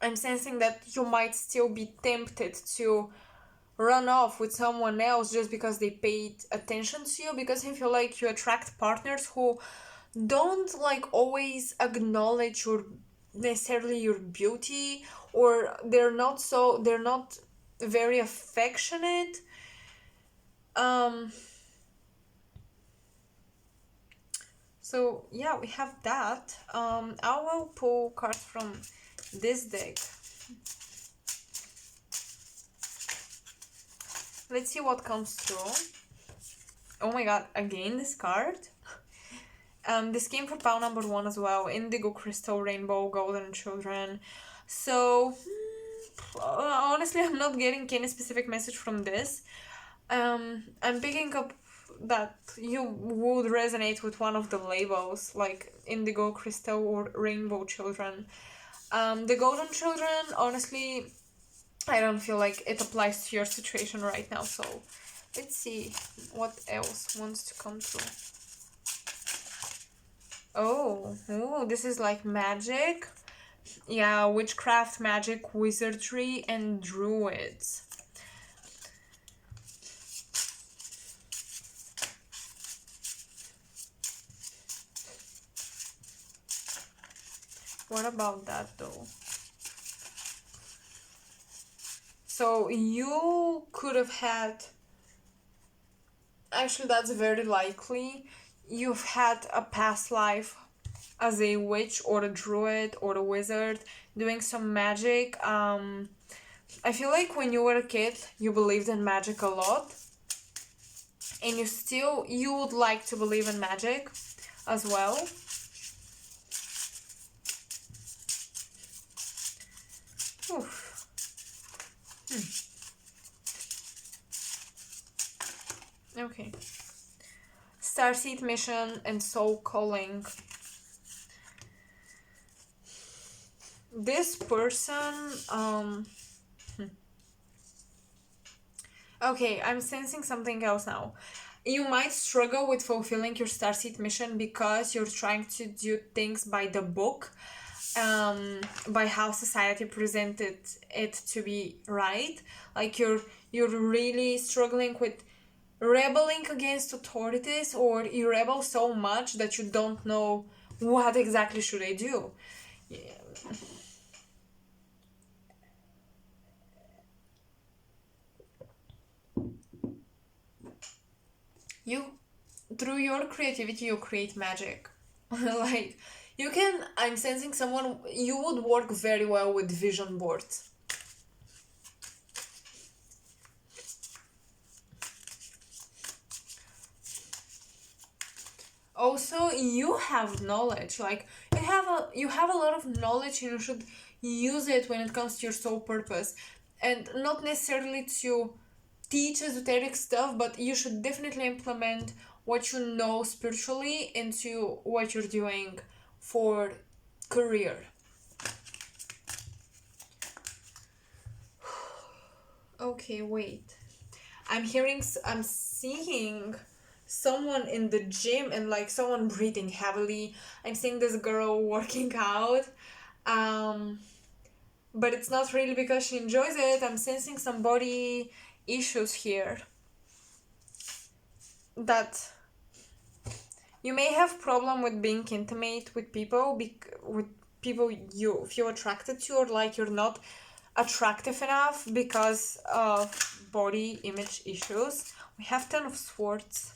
I'm sensing that you might still be tempted to run off with someone else just because they paid attention to you, because I feel like you attract partners who don't like always acknowledge your necessarily your beauty, or they're not very affectionate. So yeah, we have that. I will pull cards from this deck. Let's see what comes through. Oh my god, again this card. This came from pile number 1 as well. Indigo, crystal, rainbow, golden children. So honestly, I'm not getting any specific message from this. I'm picking up that you would resonate with one of the labels, like indigo, crystal, or rainbow children. The golden children, honestly, I don't feel like it applies to your situation right now. So let's see what else wants to come through. Oh, this is like magic. Yeah, witchcraft, magic, wizardry, and druids. What about that though? So you could have had, actually that's very likely, you've had a past life as a witch or a druid or a wizard doing some magic. I feel like when you were a kid you believed in magic a lot, and you would like to believe in magic as well. Oof. Okay. Starseed mission and soul calling. This person, okay, I'm sensing something else now. You might struggle with fulfilling your starseed mission because you're trying to do things by the book, by how society presented it to be right. Like you're really struggling with rebelling against authorities, or you rebel so much that you don't know what exactly should I do. Yeah. you, through your creativity, you create magic. Like, you can, I'm sensing someone, you would work very well with vision boards. Also, you have knowledge, like you have a lot of knowledge, and you should use it when it comes to your soul purpose, and not necessarily to teach esoteric stuff, but you should definitely implement what you know spiritually into what you're doing for career. Okay, wait. I'm seeing someone in the gym, and like someone breathing heavily. I'm seeing this girl working out. Um, but it's not really because she enjoys it. I'm sensing some body issues here. That you may have problem with being intimate with people, with people you feel attracted to, or like you're not attractive enough because of body image issues. We have 10 of Swords.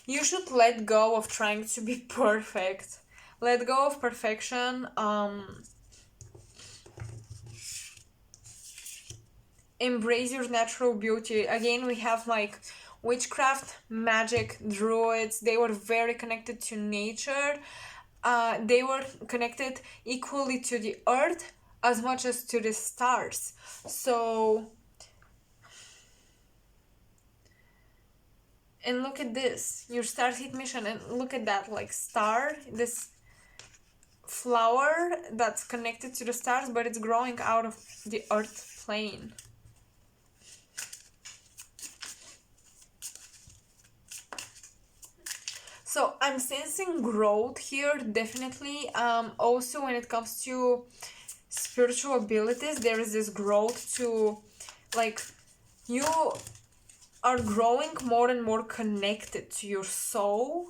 You should let go of trying to be perfect. Let go of perfection. Embrace your natural beauty. Again, we have like witchcraft, magic, druids. They were very connected to nature. They were connected equally to the earth as much as to the stars. So, and look at this, your starseed mission, and look at that, like star, this flower that's connected to the stars, but it's growing out of the earth plane. So I'm sensing growth here, definitely. Also, when it comes to spiritual abilities, there is this growth to, like, you are growing more and more connected to your soul.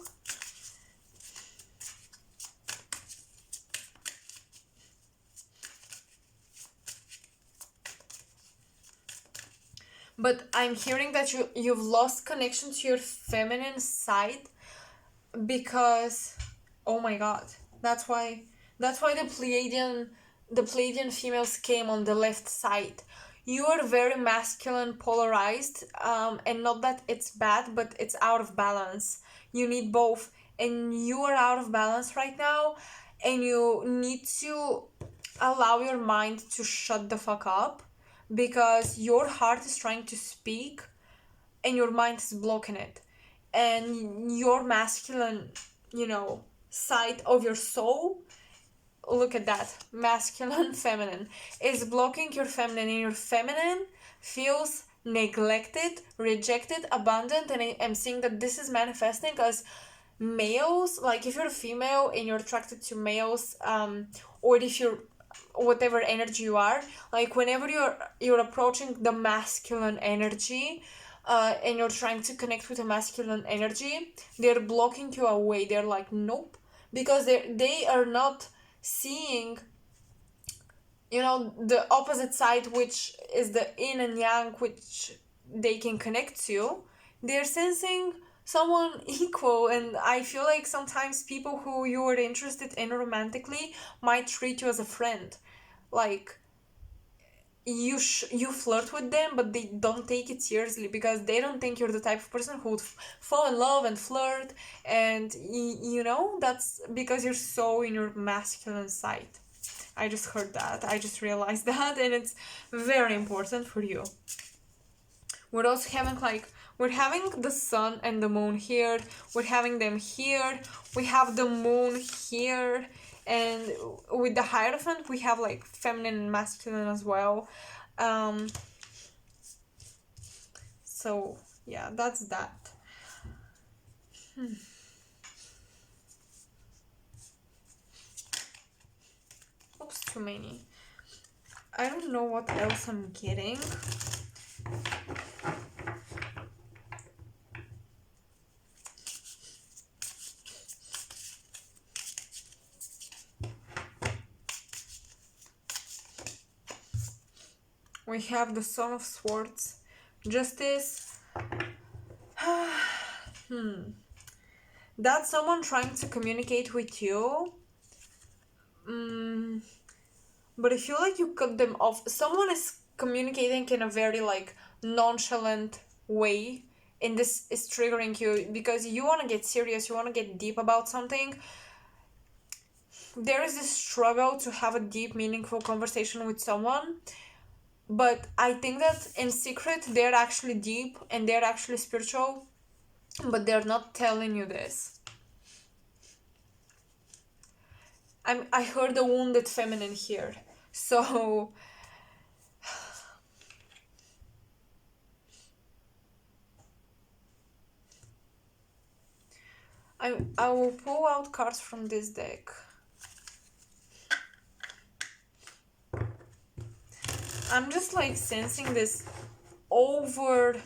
But I'm hearing that you've lost connection to your feminine side because, oh my god, that's why the Pleiadian females came on the left side. You are very masculine, polarized, and not that it's bad, but it's out of balance. You need both, and you are out of balance right now, and you need to allow your mind to shut the fuck up, because your heart is trying to speak and your mind is blocking it, and your masculine, side of your soul, look at that, masculine, feminine, is blocking your feminine, and your feminine feels neglected, rejected, abandoned. And I'm seeing that this is manifesting as males, like if you're a female and you're attracted to males, or if you're whatever energy you are, like whenever you're approaching the masculine energy, and you're trying to connect with a masculine energy, they're blocking you away. They're like, nope, because they are not seeing, the opposite side, which is the yin and yang, which they can connect to. They're sensing someone equal, and I feel like sometimes people who you are interested in romantically might treat you as a friend. Like, you flirt with them, but they don't take it seriously because they don't think you're the type of person who would fall in love and flirt, and that's because you're so in your masculine side. I just heard that, I just realized that, and it's very important for you. We're also having we're having the sun and the moon here, we're having them here, we have the moon here, and with the Hierophant we have like feminine and masculine as well. So yeah, that's that. Oops, too many. I don't know what else I'm getting. We have the Son of Swords Justice. That's someone trying to communicate with you. But I feel like you cut them off. Someone is communicating in a very like nonchalant way, and this is triggering you because you want to get serious, you want to get deep about something. There is this struggle to have a deep, meaningful conversation with someone, but I think that in secret they're actually deep and they're actually spiritual, but they're not telling you this. I heard the wounded feminine here, so I will pull out cards from this deck. I'm just like sensing this overworking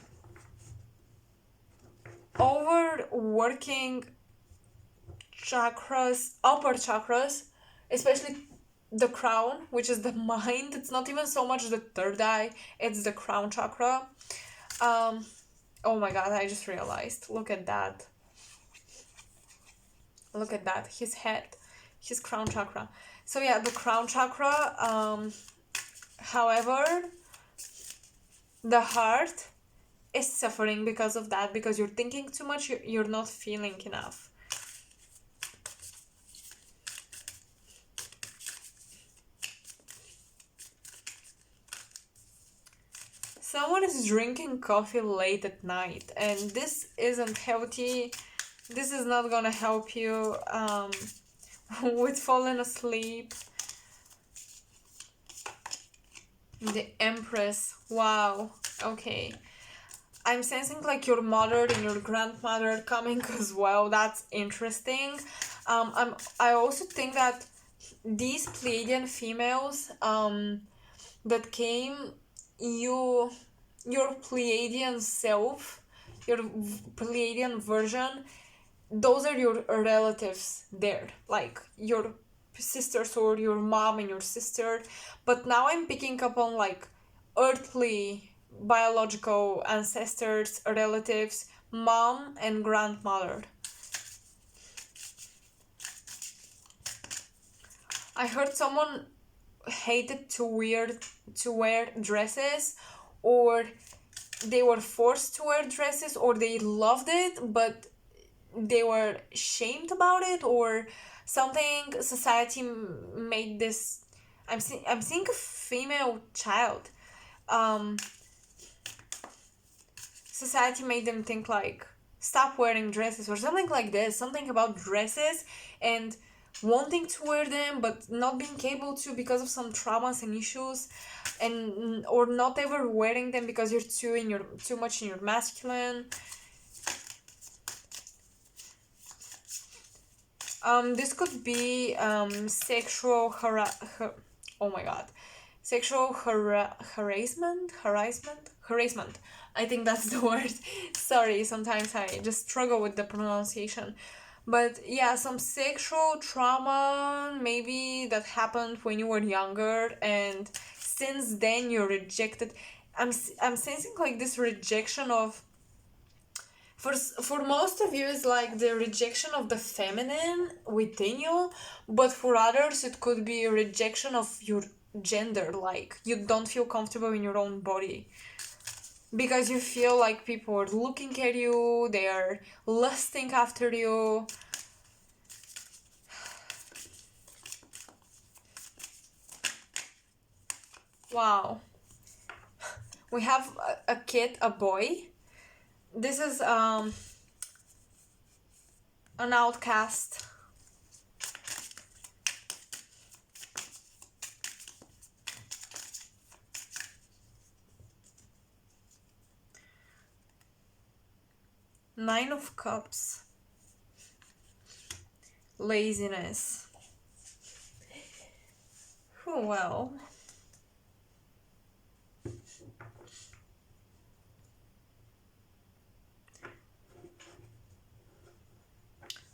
chakras, upper chakras, especially the crown, which is the mind. It's not even so much the third eye, it's the crown chakra. Oh my god, I just realized. Look at that. Look at that. His head, his crown chakra. So yeah, the crown chakra, however, the heart is suffering because of that, because you're thinking too much, you're not feeling enough. Someone is drinking coffee late at night, and this isn't healthy. This is not gonna help you with falling asleep. The Empress. Wow. Okay. I'm sensing like your mother and your grandmother coming as well. That's interesting. I also think that these Pleiadian females that came, your Pleiadian self, your Pleiadian version, those are your relatives there, like your sisters or your mom and your sister. But now I'm picking up on like earthly biological ancestors, relatives, mom and grandmother. I heard someone hated to wear dresses, or they were forced to wear dresses, or they loved it but they were shamed about it, or something. Society made this. I'm seeing a female child. Society made them think like stop wearing dresses or something like this. Something about dresses and wanting to wear them but not being able to because of some traumas and issues, and or not ever wearing them because you're too much in your masculine. This could be sexual harassment. I think that's the word. Sorry, sometimes I just struggle with the pronunciation. But yeah, some sexual trauma maybe that happened when you were younger, and since then you're rejected. I'm sensing like this rejection of, for most of you is like the rejection of the feminine within you, but for others it could be a rejection of your gender, like you don't feel comfortable in your own body because you feel like people are looking at you, they are lusting after you. Wow. We have a kid, a boy. This is an outcast. Nine of Cups. Laziness. Oh, well.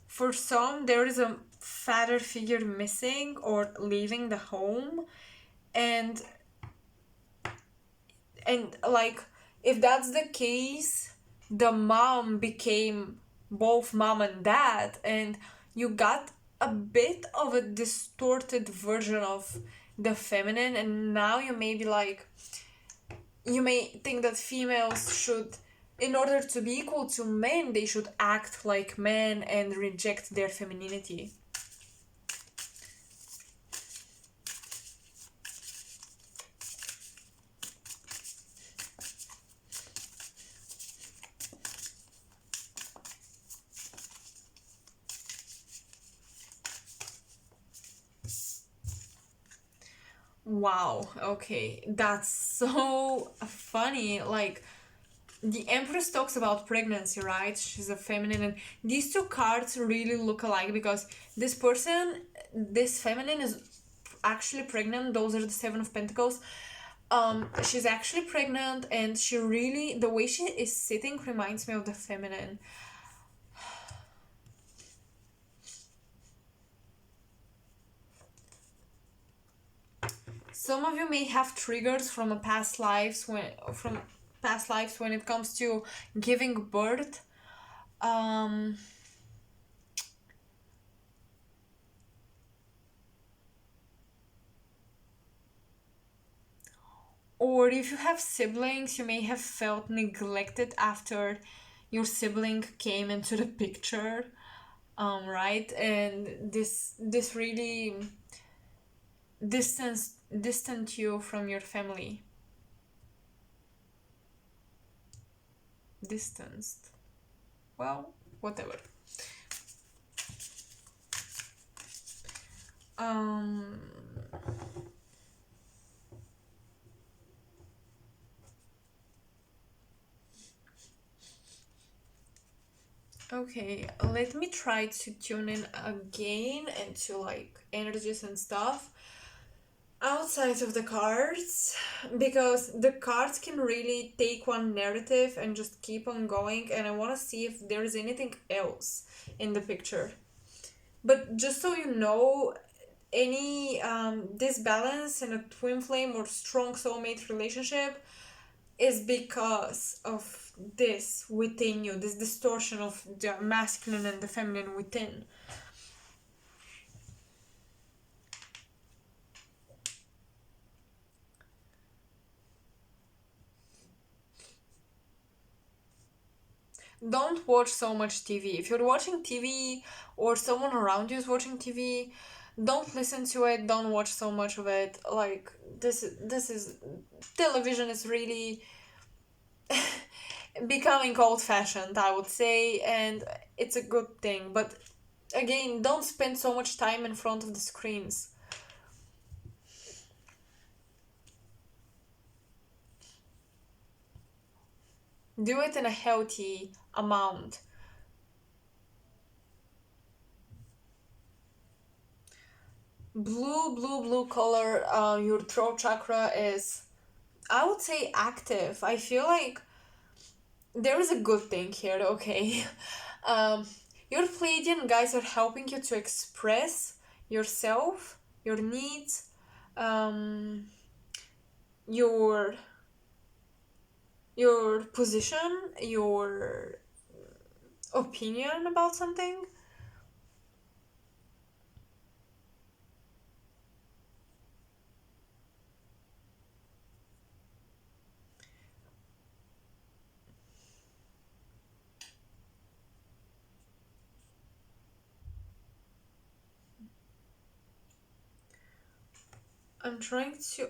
For some, there is a father figure missing or leaving the home, and like If that's the case, the mom became both mom and dad, and you got a bit of a distorted version of the feminine, and now you may be like, you may think that females should, in order to be equal to men, they should act like men and reject their femininity. Wow, okay, that's so funny. Like, the Empress talks about pregnancy, right? She's a feminine, and these two cards really look alike because this person, this feminine, is actually pregnant. Those are the Seven of Pentacles. She's actually pregnant, and she really, the way she is sitting reminds me of the feminine. Some of you may have triggers from a past lives when it comes to giving birth. Um, or if you have siblings, you may have felt neglected after your sibling came into the picture. Right? And this really distant you from your family. Distanced. Well, whatever. Um okay, let me try to tune in again into like energies and stuff outside of the cards, because the cards can really take one narrative and just keep on going, and I want to see if there is anything else in the picture. But just so you know, any disbalance in a twin flame or strong soulmate relationship is because of this within you, this distortion of the masculine and the feminine within. Don't watch so much TV. If you're watching TV or someone around you is watching TV, don't listen to it, don't watch so much of it. Like, this is television is really becoming old fashioned, I would say, and it's a good thing. But again, don't spend so much time in front of the screens. Do it in a healthy amount. Blue color, your throat chakra is, I would say, active. I feel like there is a good thing here, okay? Your Pleiadian guys are helping you to express yourself, your needs, um, your position, your opinion about something.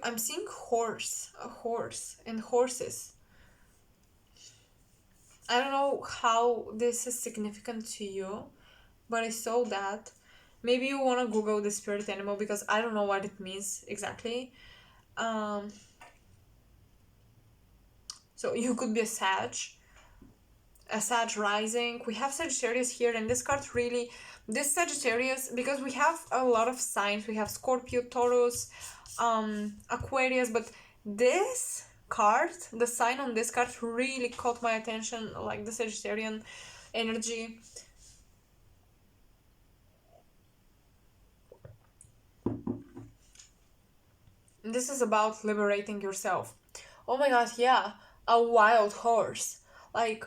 I'm seeing a horse, and horses. I don't know how this is significant to you, but I saw that. Maybe you want to Google the spirit animal because I don't know what it means exactly. Um, so you could be a Sag rising. We have Sagittarius here, and this card really, this Sagittarius, because we have a lot of signs. We have Scorpio, Taurus, Aquarius, but this card, the sign on this card really caught my attention, like the Sagittarian energy. This is about liberating yourself. Oh my god, yeah. a wild horse. Like,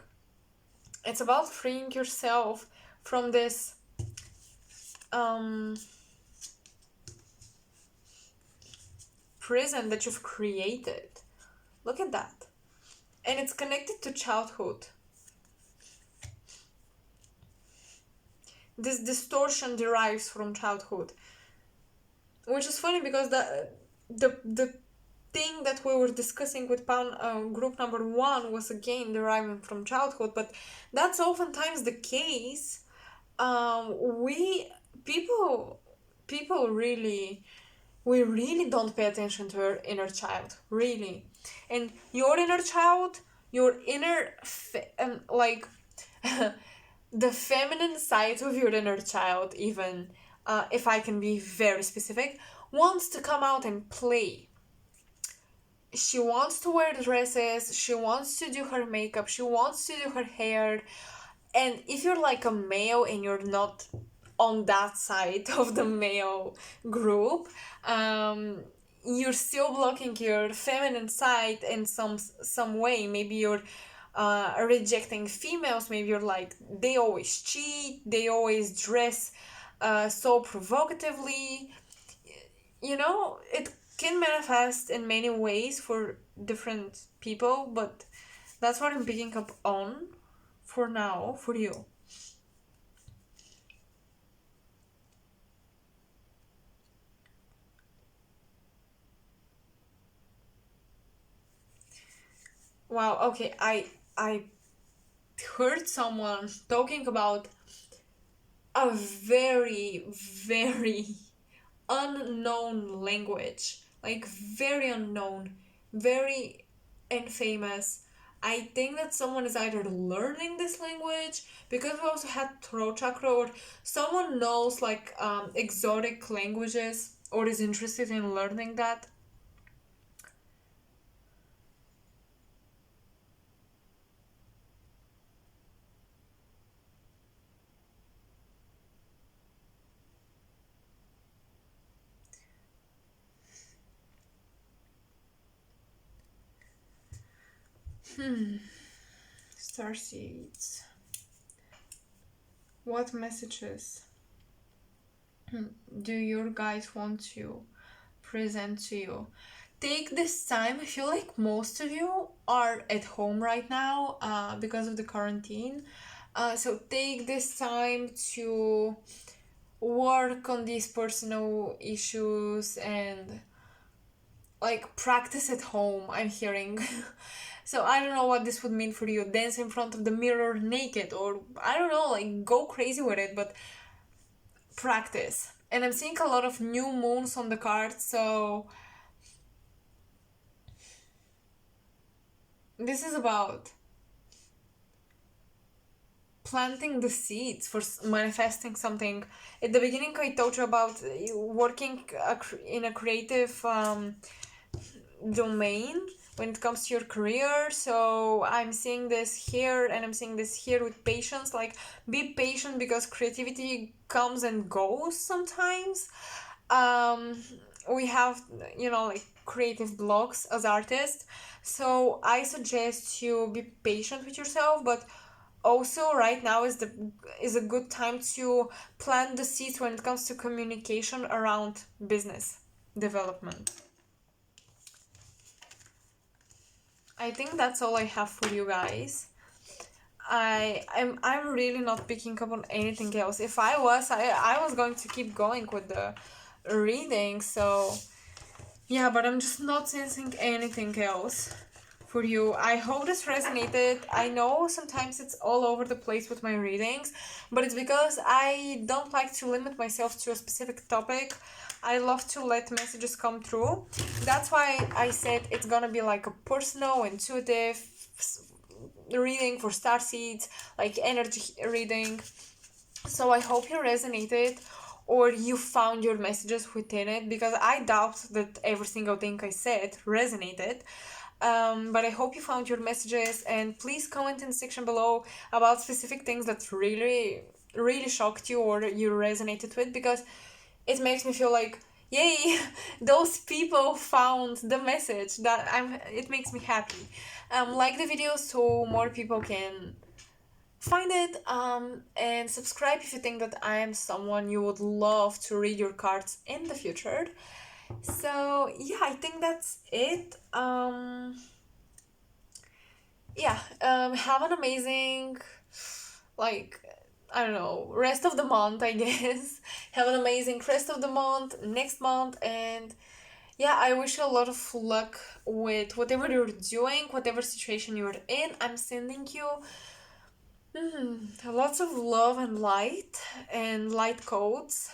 it's about freeing yourself from this um prison that you've created. Look at that. And it's connected to childhood. This distortion derives from childhood, which is funny because the thing that we were discussing with group number one was again deriving from childhood, but that's oftentimes the case. We people really, we really don't pay attention to our inner child, really. And your inner child, your inner like the feminine side of your inner child, even if I can be very specific, wants to come out and play. She wants to wear dresses, she wants to do her makeup, she wants to do her hair. And if you're like a male and you're not on that side of the male group, you're still blocking your feminine side in some way. Maybe you're rejecting females. Maybe you're like, they always cheat, they always dress so provocatively. You know, it can manifest in many ways for different people, but that's what I'm picking up on for now for you. Wow, okay, I heard someone talking about a very, very unknown language. Like, very unknown, very infamous. I think that someone is either learning this language because we also had throat chakra, or someone knows like exotic languages or is interested in learning that. Starseeds. What messages do your guides want to present to you? Take this time. I feel like most of you are at home right now because of the quarantine. So take this time to work on these personal issues and like practice at home, I'm hearing. So I don't know what this would mean for you. Dance in front of the mirror naked, or I don't know, like go crazy with it, but practice. And I'm seeing a lot of new moons on the card, so this is about planting the seeds for manifesting something. At the beginning, I told you about working in a creative domain when it comes to your career. So I'm seeing this here, and I'm seeing this here with patience. Like, be patient because creativity comes and goes sometimes. We have, you know, like creative blocks as artists. So I suggest you be patient with yourself, but also right now is a good time to plant the seeds when it comes to communication around business development. I think that's all I have for you guys. I'm really not picking up on anything else. If I was, I was going to keep going with the reading. So yeah, but I'm just not sensing anything else for you. I hope this resonated. I know sometimes it's all over the place with my readings, but it's because I don't like to limit myself to a specific topic. I love to let messages come through. That's why I said it's gonna be like a personal, intuitive reading for star seeds, like energy reading. So I hope you resonated or you found your messages within it, because I doubt that every single thing I said resonated. But I hope you found your messages, and please comment in the section below about specific things that really, really shocked you or you resonated with, because it makes me feel like Yay! Those people found the message. It makes me happy. Like the video so more people can find it. And subscribe if you think that I am someone you would love to read your cards in the future. So yeah, I think that's it. Yeah. Have an amazing, like, I don't know, rest of the month, I guess. Have an amazing rest of the month, next month, and yeah, I wish you a lot of luck with whatever you're doing, whatever situation you're in. I'm sending you lots of love and light codes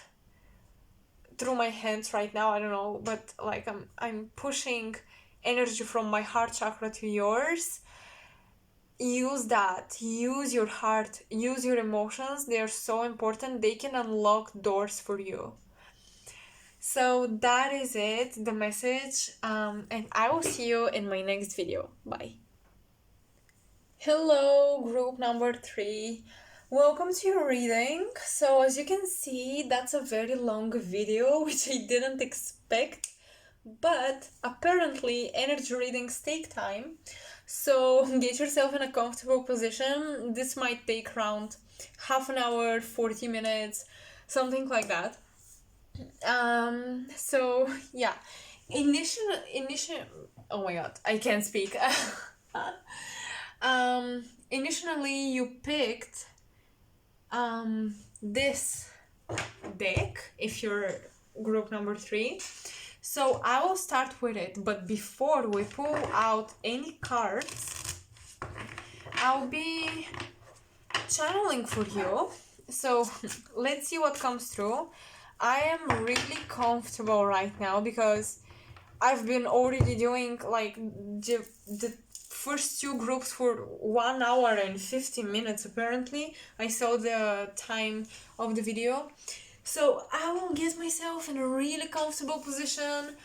through my hands right now. I don't know, but like I'm pushing energy from my heart chakra to yours. Use that. Use your heart. Use your emotions. They are so important. They can unlock doors for you. So that is it, the message. And I will see you in my next video. Bye. Hello, group number 3. Welcome to your reading. So as you can see, that's a very long video, which I didn't expect. But apparently, energy readings take time. So get yourself in a comfortable position. This might take around half an hour, 40 minutes, something like that. So yeah, initial. Oh my god, I can't speak. Initially you picked this deck if you're group number 3. So I will start with it, but before we pull out any cards, I'll be channeling for you. So let's see what comes through. I am really comfortable right now because I've been already doing like the first 2 groups for 1 hour and 50 minutes apparently. I saw the time of the video. So I will get myself in a really comfortable position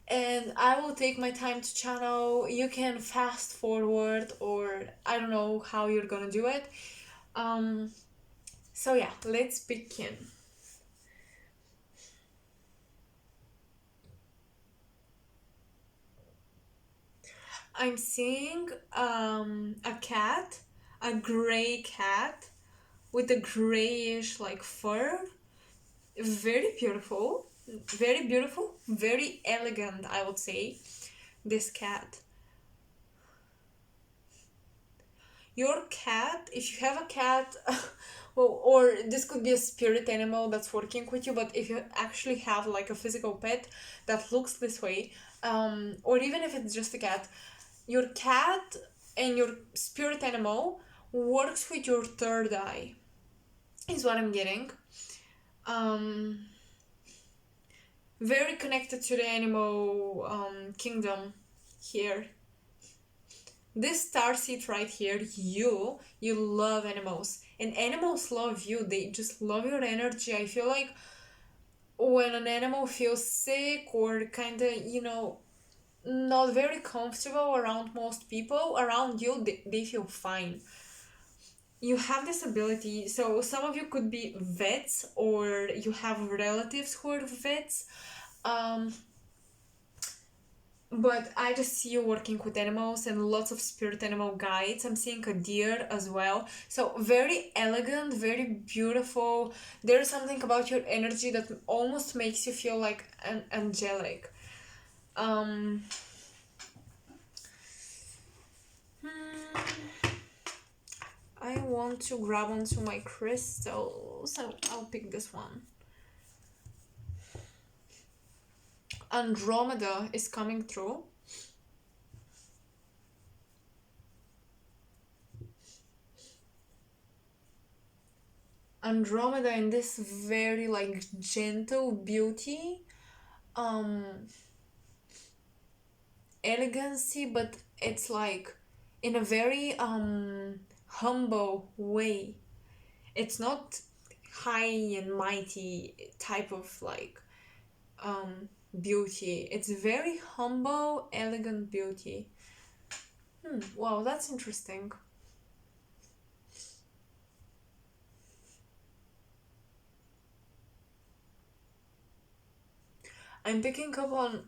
and I will take my time to channel. You can fast forward or I don't know how you're gonna do it. So yeah, let's begin. I'm seeing a cat, a gray cat with a grayish like fur. Very beautiful, very elegant, I would say, this cat. Your cat, if you have a cat, well, or this could be a spirit animal that's working with you, but if you actually have like a physical pet that looks this way, or even if it's just a cat, your cat and your spirit animal works with your third eye, is what I'm getting. Very connected to the animal kingdom here. This starseed right here, you love animals. And animals love you. They just love your energy. I feel like when an animal feels sick or kind of, not very comfortable around most people around you, they feel fine. You have this ability, so some of you could be vets or you have relatives who are vets, but I just see you working with animals and lots of spirit animal guides. I'm seeing a deer as well, so very elegant, very beautiful. There's something about your energy that almost makes you feel like an angelic. I want to grab onto my crystal, so I'll pick this one. Andromeda is coming through. Andromeda in this very like gentle beauty, elegancy, but it's like in a very humble way. It's not high and mighty type of like beauty. It's very humble, elegant beauty. Wow, that's interesting. I'm picking up on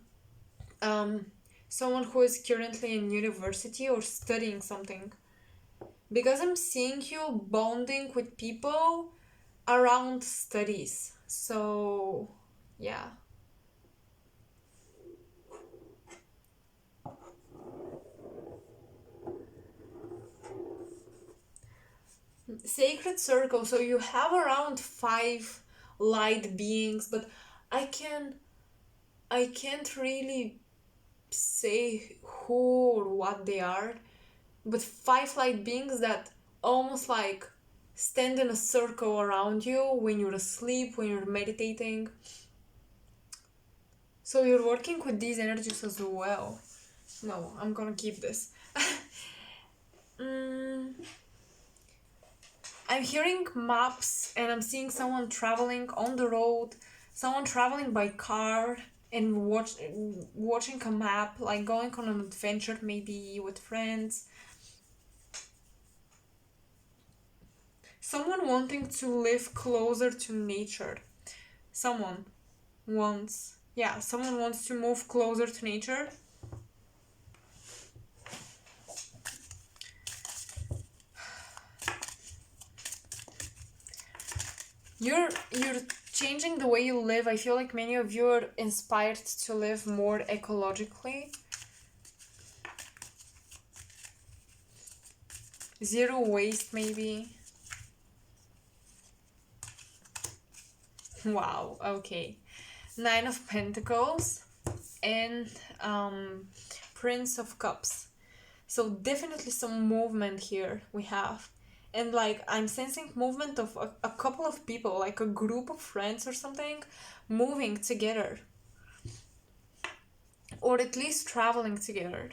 someone who is currently in university or studying something. Because I'm seeing you bonding with people around studies. So, yeah. Sacred circle. So you have around 5 light beings, but I can I can't really say who or what they are, but 5 light beings that almost like stand in a circle around you when you're asleep, when you're meditating. So you're working with these energies as well. No, I'm gonna keep this. mm, I'm hearing maps and I'm seeing someone traveling on the road, someone traveling by car and watching a map, like going on an adventure maybe with friends. Someone wanting to live closer to nature. Someone someone wants to move closer to nature. You're changing the way you live. I feel like many of you are inspired to live more ecologically. Zero waste, maybe. Wow, okay. 9 of Pentacles and Prince of Cups. So definitely some movement here we have. And like I'm sensing movement of a couple of people, like a group of friends or something, moving together. Or at least traveling together.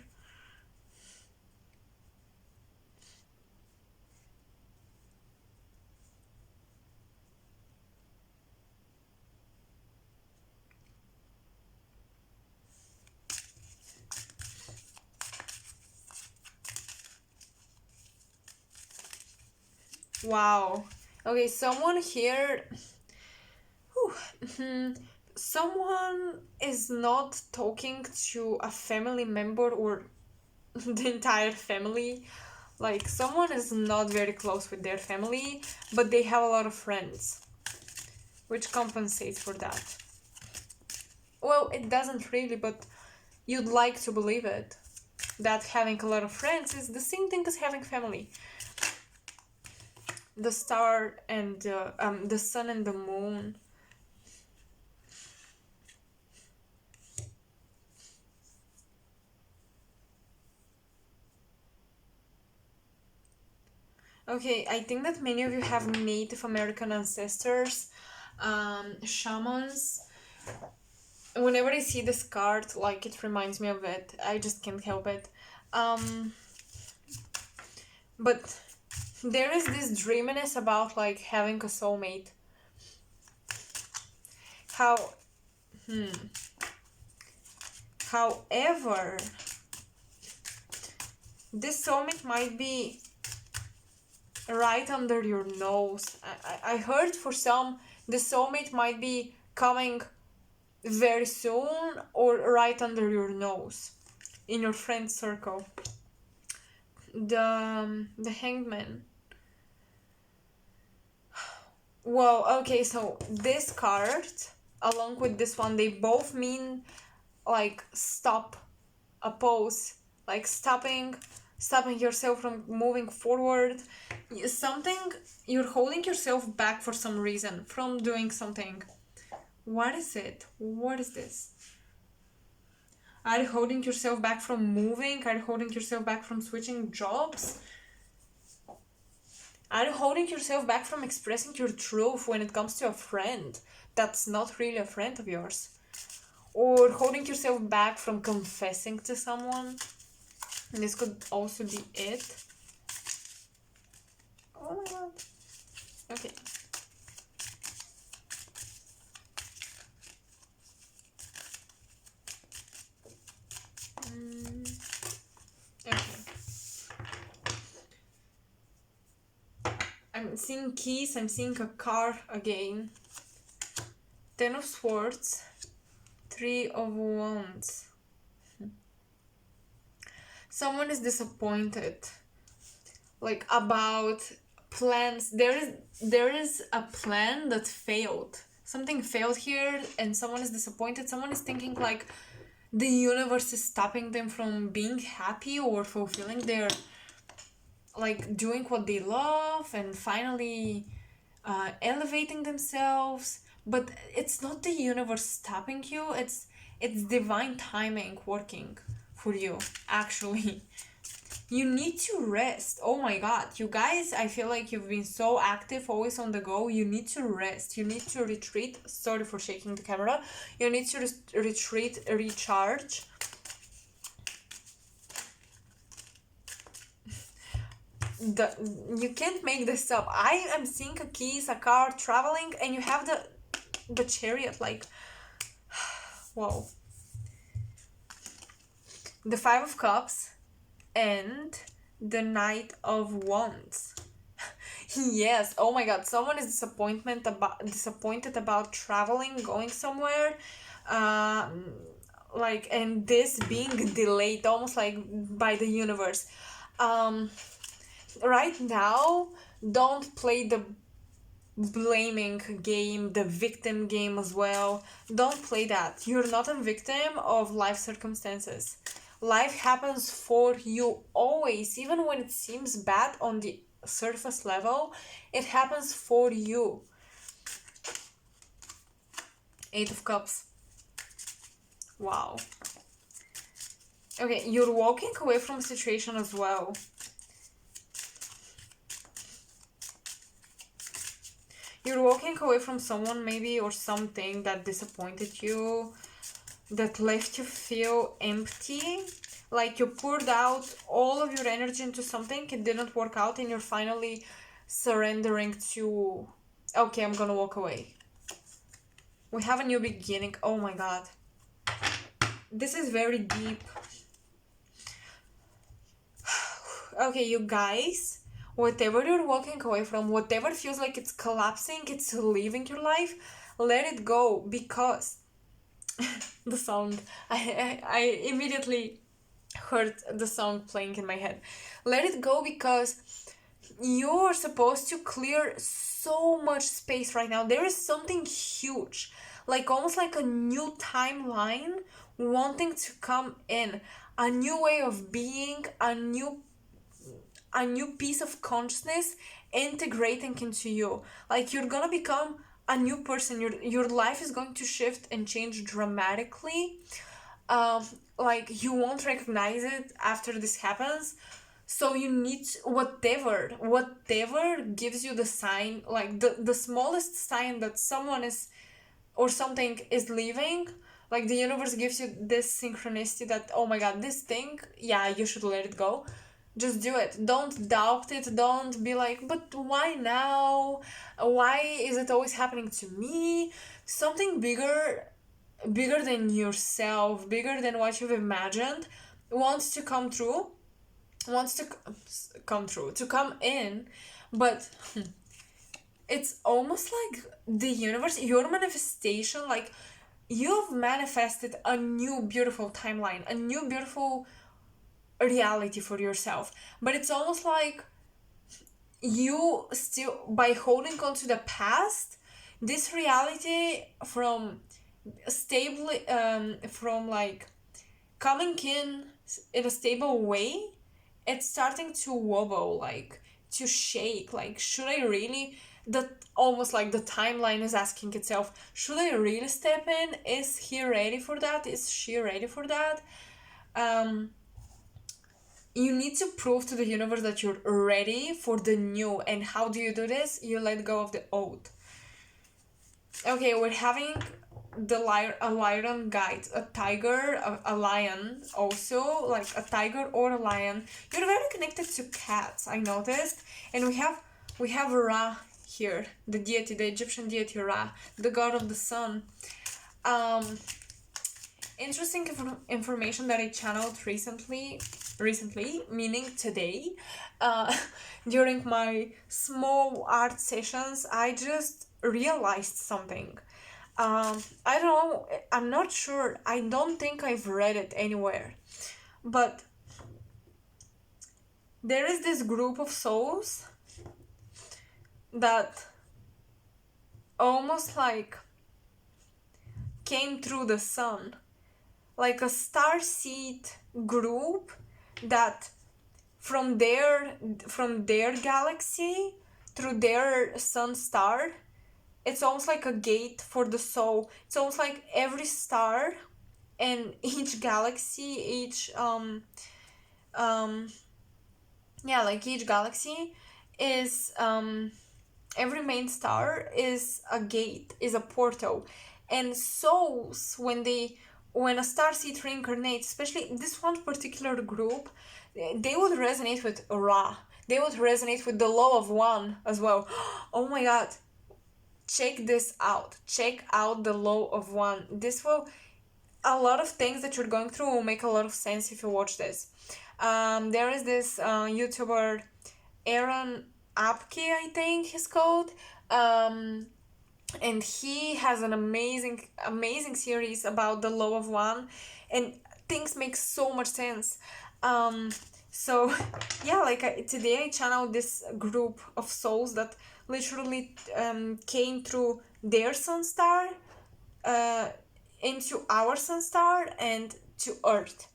Wow. Okay, someone here. Someone is not talking to a family member or the entire family. Like, someone is not very close with their family, but they have a lot of friends, which compensates for that. Well, it doesn't really, but you'd like to believe it. That having a lot of friends is the same thing as having family. The star and the sun and the moon. Okay, I think that many of you have Native American ancestors, shamans. Whenever I see this card, like it reminds me of it. I just can't help it. But there is this dreaminess about like having a soulmate. How, however, this soulmate might be right under your nose. I heard for some, the soulmate might be coming very soon or right under your nose in your friend circle. The Hangman. Well, okay, so this card along with this one, they both mean like stop, oppose, like stopping yourself from moving forward. Something, you're holding yourself back for some reason from doing something. What is it? What is this? Are you holding yourself back from moving? Are you holding yourself back from switching jobs? Are you holding yourself back from expressing your truth when it comes to a friend that's not really a friend of yours? Or holding yourself back from confessing to someone? And this could also be it. Oh my god. Okay. Okay. I'm seeing keys, I'm seeing a car again. 10 of Swords, Three of Wands. Someone is disappointed, like, about plans. There is a plan that failed. Something failed here, and someone is disappointed. Someone is thinking like the universe is stopping them from being happy or fulfilling their, like, doing what they love and finally elevating themselves. But it's not the universe stopping you, it's divine timing working for you, actually. You need to rest. Oh my god, you guys, I feel like you've been so active, always on the go. You need to rest. You need to retreat. Sorry for shaking the camera. You need to retreat, recharge. You can't make this up. I am seeing a keys, a car, traveling, and you have the chariot, like, whoa. The Five of Cups and the Knight of Wands. Yes, oh my god, someone is disappointed about traveling, going somewhere, like, and this being delayed, almost like by the universe. Right now, don't play the blaming game, the victim game as well. Don't play that. You're not a victim of life circumstances. Life happens for you always, even when it seems bad on the surface level. It happens for you. Eight of Cups. Wow. Okay, you're walking away from a situation as well. You're walking away from someone maybe, or something that disappointed you, that left you feel empty. Like you poured out all of your energy into something, it didn't work out, and you're finally surrendering to, okay, I'm gonna walk away. We have a new beginning. Oh my god. This is very deep. Okay, you guys, whatever you're walking away from, whatever feels like it's collapsing, it's leaving your life, let it go, because the sound, I immediately heard the song playing in my head. Let it go, because you're supposed to clear so much space right now. There is something huge, like almost like a new timeline wanting to come in, a new way of being, a new piece of consciousness integrating into you. Like you're gonna become a new person. Your life is going to shift and change dramatically. Like you won't recognize it after this happens. So you need whatever gives you the sign, like the smallest sign that someone is or something is leaving. Like the universe gives you this synchronicity that, oh my god, this thing, yeah, you should let it go. Just do it. Don't doubt it. Don't be like, but why now? Why is it always happening to me? Something bigger than yourself, bigger than what you've imagined, wants to come true, to come in. But it's almost like the universe, your manifestation, like you've manifested a new beautiful timeline, a new beautiful reality for yourself. But it's almost like you still, by holding on to the past, this reality from stable, from like coming in a stable way, it's starting to wobble, like to shake. Like, should I really, that almost like the timeline is asking itself, should I really step in? Is he ready for that? Is she ready for that? You need to prove to the universe that you're ready for the new. And how do you do this? You let go of the old. Okay, we're having a lion guide, a tiger, a lion also, like a tiger or a lion. You're very connected to cats, I noticed. And we have Ra here, the deity, the Egyptian deity Ra, the god of the sun. Interesting information that I channeled recently, meaning today, during my small art sessions. I just realized something. I don't know, I'm not sure. I don't think I've read it anywhere. But there is this group of souls that almost like came through the sun, like a starseed group that from their galaxy through their sun star, it's almost like a gate for the soul. It's almost like every star and each galaxy, like each galaxy is every main star is a gate, is a portal. And souls, when a starseed reincarnates, especially this one particular group, they would resonate with Ra. They would resonate with the law of one as well. Oh my god. Check this out. Check out the law of one. A lot of things that you're going through will make a lot of sense if you watch this. There is this YouTuber, Aaron Apke, I think he's called. And he has an amazing series about the law of one, and things make so much sense. So yeah, like today I channeled this group of souls that literally came through their sun star into our sun star and to Earth.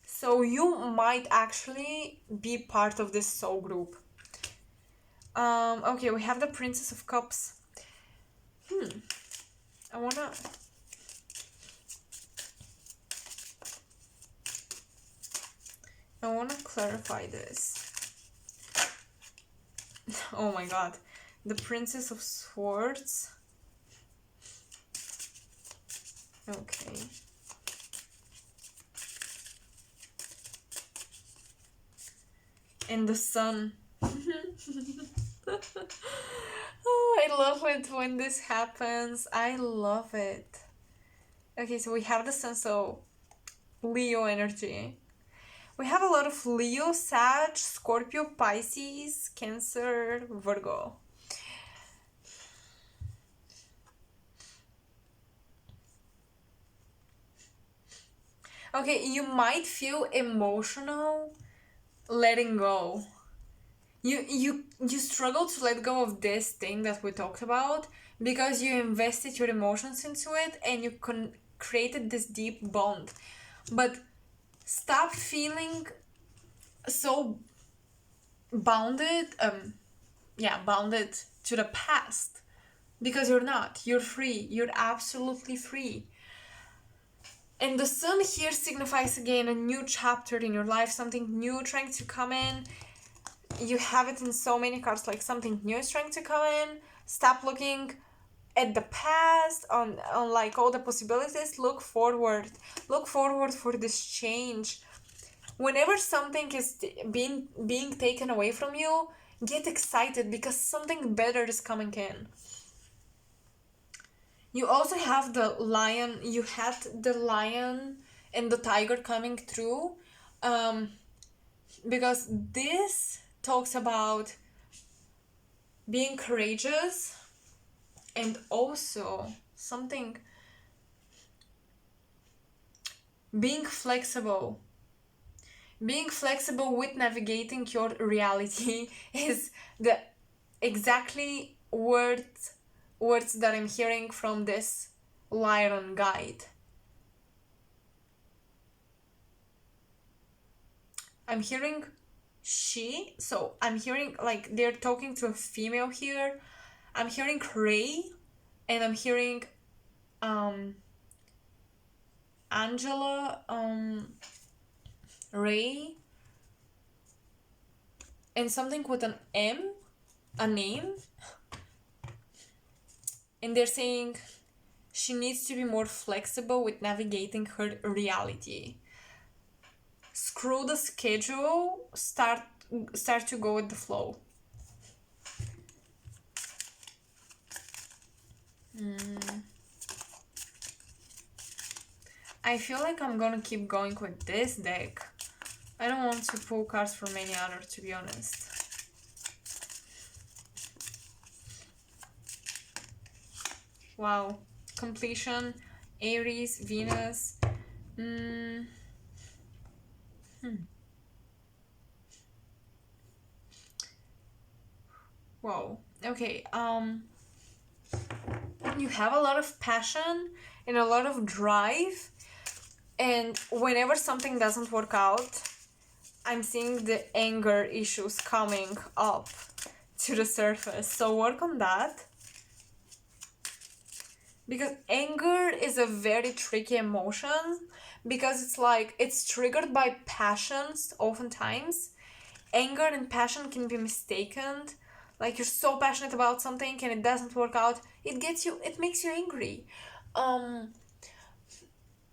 So you might actually be part of this soul group. Okay, we have the Princess of Cups. I wanna clarify this. Oh my god. The Princess of Swords. Okay. And the Sun. Oh, I love it when this happens. I love it. Okay, so we have the Sun, so Leo energy. We have a lot of Leo, Sag, Scorpio, Pisces, Cancer, Virgo. Okay, you might feel emotional letting go. You struggle to let go of this thing that we talked about because you invested your emotions into it and you created this deep bond. But stop feeling so bounded to the past, because you're not. You're free. You're absolutely free. And the Sun here signifies again a new chapter in your life, something new trying to come in. You have it in so many cards, like something new is trying to come in. Stop looking at the past, on like all the possibilities. Look forward for this change. Whenever something is being taken away from you, get excited because something better is coming in. You also have the lion. You had the lion and the tiger coming through, because this talks about being courageous and also something being flexible. Being flexible with navigating your reality is the exactly words that I'm hearing from this lion guide. I'm hearing she, so I'm hearing like they're talking to a female here. I'm hearing Ray, and I'm hearing Angela, Ray, and something with an M, a name. And they're saying she needs to be more flexible with navigating her reality. Screw the schedule, start to go with the flow. I feel like I'm gonna keep going with this deck. I don't want to pull cards from any other, to be honest. Wow. Completion, Aries, Venus. Mm, wow. Okay. You have a lot of passion and a lot of drive, and whenever something doesn't work out, I'm seeing the anger issues coming up to the surface. So work on that, because anger is a very tricky emotion, because it's like it's triggered by passions oftentimes. Anger and passion can be mistaken. Like you're so passionate about something and it doesn't work out, it makes you angry. um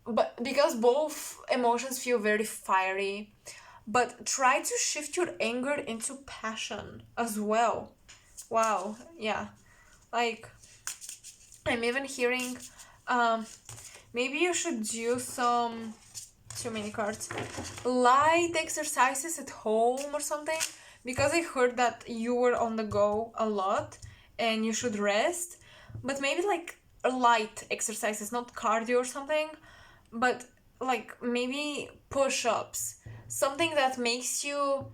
but because both emotions feel very fiery, but try to shift your anger into passion as well. Wow, yeah. Like, I'm even hearing, um maybe you should do some, too many cards, light exercises at home or something, because I heard that you were on the go a lot and you should rest. But maybe like light exercises, not cardio or something, but like maybe push-ups, something that makes you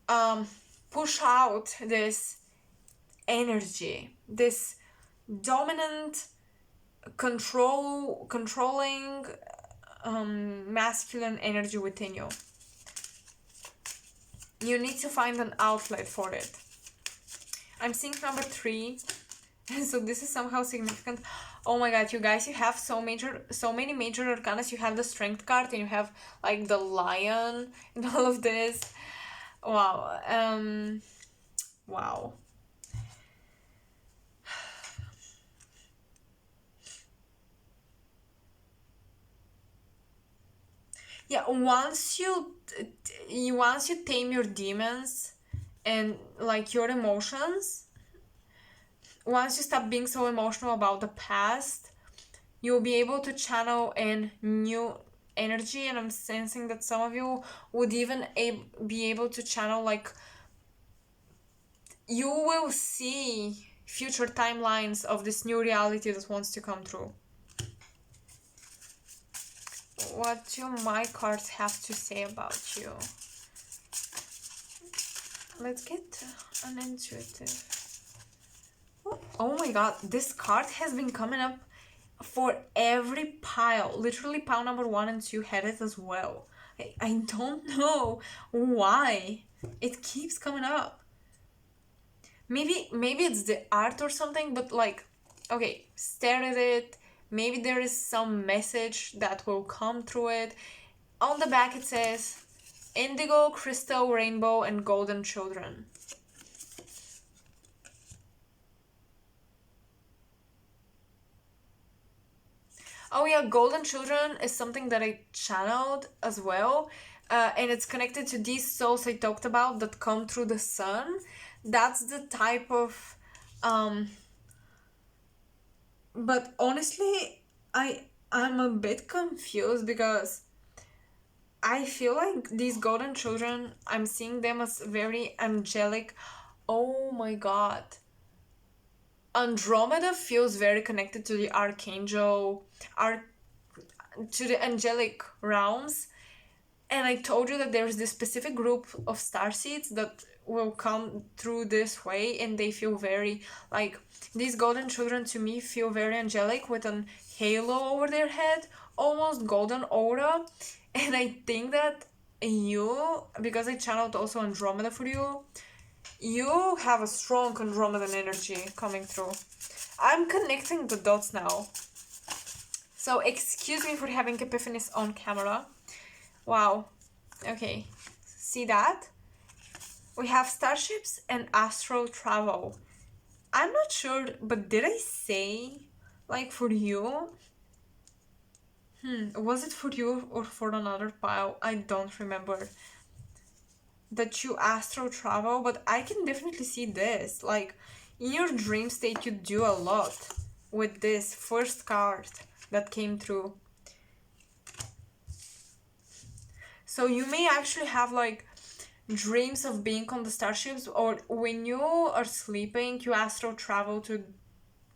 um push out this energy, this dominant controlling masculine energy within you. You need to find an outlet for it. I'm seeing number 3, and so this is somehow significant. Oh my god, you guys, you have so many major arcanas. You have the strength card and you have like the lion and all of this. Wow. Wow. Yeah, once you tame your demons and like your emotions, once you stop being so emotional about the past, you'll be able to channel in new energy. And I'm sensing that some of you would even be able to channel, like, you will see future timelines of this new reality that wants to come true. What do my cards have to say about you? Let's get an intuitive. Oh my god, this card has been coming up for every pile. Literally pile number 1 and 2 had it as well. I don't know why it keeps coming up. Maybe it's the art or something, but like, okay, stare at it. Maybe there is some message that will come through it. On the back it says indigo, crystal, rainbow, and golden children. Oh yeah, golden children is something that I channeled as well. And it's connected to these souls I talked about that come through the sun. That's the type of but honestly, I'm a bit confused, because I feel like these golden children, I'm seeing them as very angelic. Oh my god. Andromeda feels very connected to the archangel, to the angelic realms. And I told you that there's this specific group of starseeds that will come through this way, and they feel very like, these golden children to me feel very angelic with an halo over their head, almost golden aura. And I think that you, because I channeled also Andromeda for you, you have a strong Andromedan energy coming through. I'm connecting the dots now. So excuse me for having epiphanies on camera. Wow. Okay. See that? We have starships and astral travel. I'm not sure, but did I say, like, for you? Was it for you or for another pile? I don't remember. That you astral travel, but I can definitely see this. Like, in your dream state, you do a lot with this first card that came through. So you may actually have like dreams of being on the starships, or when you are sleeping, you astral travel to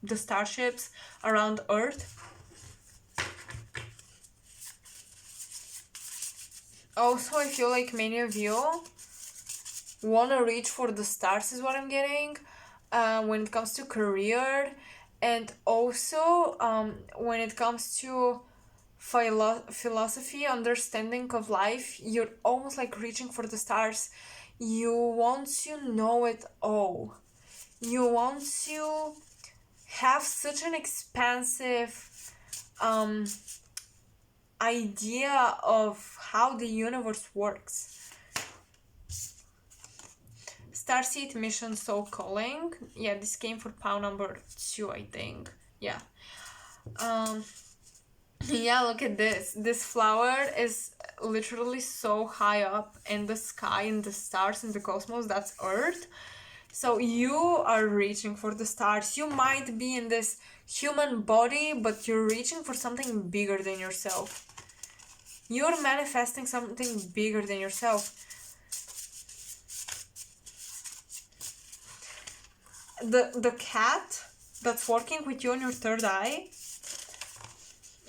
the starships around Earth. Also, I feel like many of you want to reach for the stars is what I'm getting when it comes to career, and also when it comes to philosophy, understanding of life. You're almost like reaching for the stars. You want to know it all. You want to have such an expansive idea of how the universe works. Starseed mission soul calling. Yeah, this came for pound number 2, I think. Yeah. Yeah, look at this. This flower is literally so high up in the sky, in the stars, in the cosmos. That's Earth. So you are reaching for the stars. You might be in this human body, but you're reaching for something bigger than yourself. You're manifesting something bigger than yourself. The cat that's working with you on your third eye.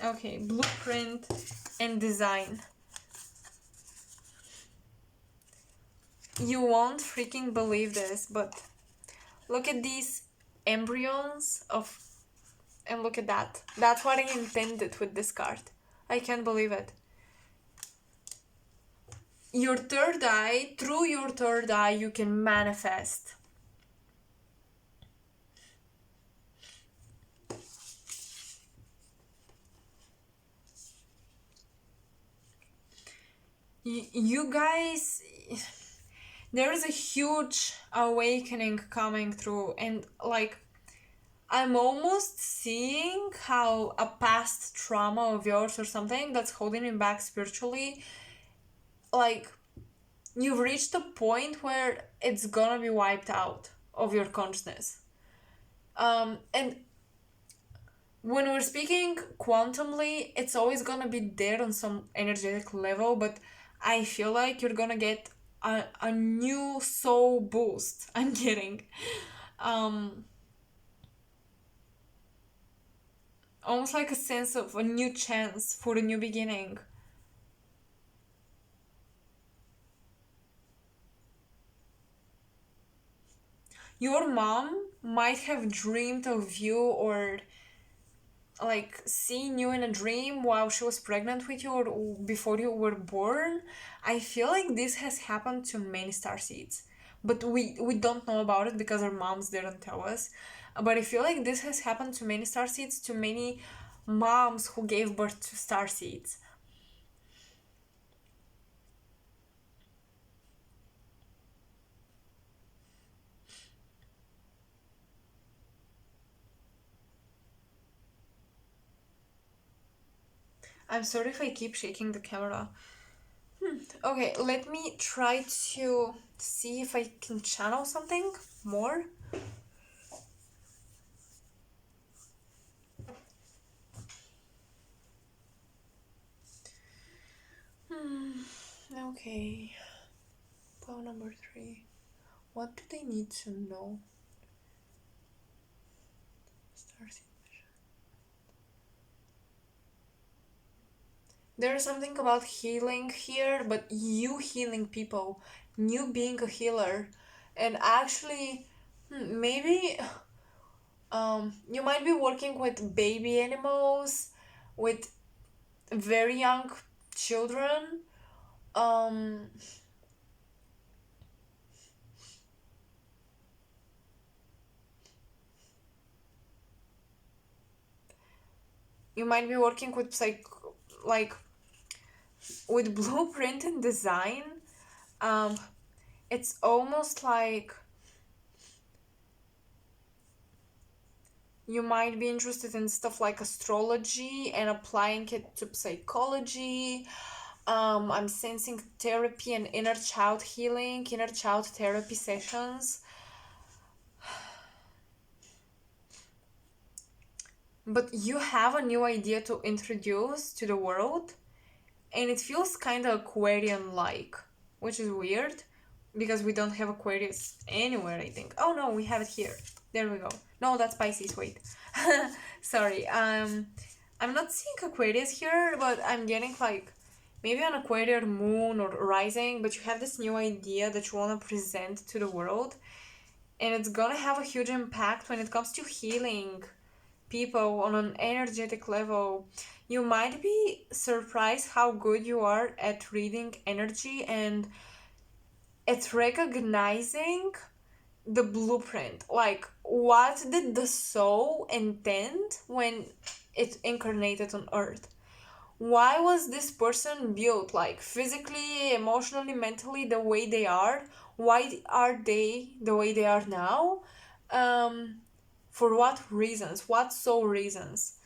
Okay, blueprint and design. You won't freaking believe this, but look at these embryos of, and look at that. That's what I intended with this card. I can't believe it. Your third eye, through your third eye, you can manifest. You guys, there is a huge awakening coming through, and like I'm almost seeing how a past trauma of yours or something that's holding you back spiritually, like you've reached a point where it's gonna be wiped out of your consciousness. And when we're speaking quantumly, it's always gonna be there on some energetic level, but I feel like you're gonna get a new soul boost. I'm getting. Almost like a sense of a new chance for a new beginning. Your mom might have dreamed of you or like seeing you in a dream while she was pregnant with you or before you were born. I feel like this has happened to many starseeds, but we don't know about it because our moms didn't tell us. But I feel like this has happened to many starseeds, to many moms who gave birth to starseeds. I'm sorry if I keep shaking the camera. Okay, let me try to see if I can channel something more. Okay. Pile number 3. What do they need to know? Starseed mission. There's something about healing here, but you healing people, you being a healer, and actually, maybe you might be working with baby animals, with very young children. Um, you might be working with like with blueprint and design. It's almost like you might be interested in stuff like astrology and applying it to psychology. I'm sensing therapy and inner child healing, inner child therapy sessions. But you have a new idea to introduce to the world, and it feels kind of Aquarian like, which is weird because we don't have Aquarius anywhere, I think. Oh no, we have it here. There we go. No, that's Pisces. Wait. Sorry. I'm not seeing Aquarius here, but I'm getting like maybe an Aquarius moon or rising, but you have this new idea that you want to present to the world, and it's gonna have a huge impact when it comes to healing people on an energetic level. You might be surprised how good you are at reading energy and at recognizing the blueprint. Like, what did the soul intend when it incarnated on Earth? Why was this person built, like physically, emotionally, mentally, the way they are? Why are they the way they are now? Um, for what reasons? What soul reasons?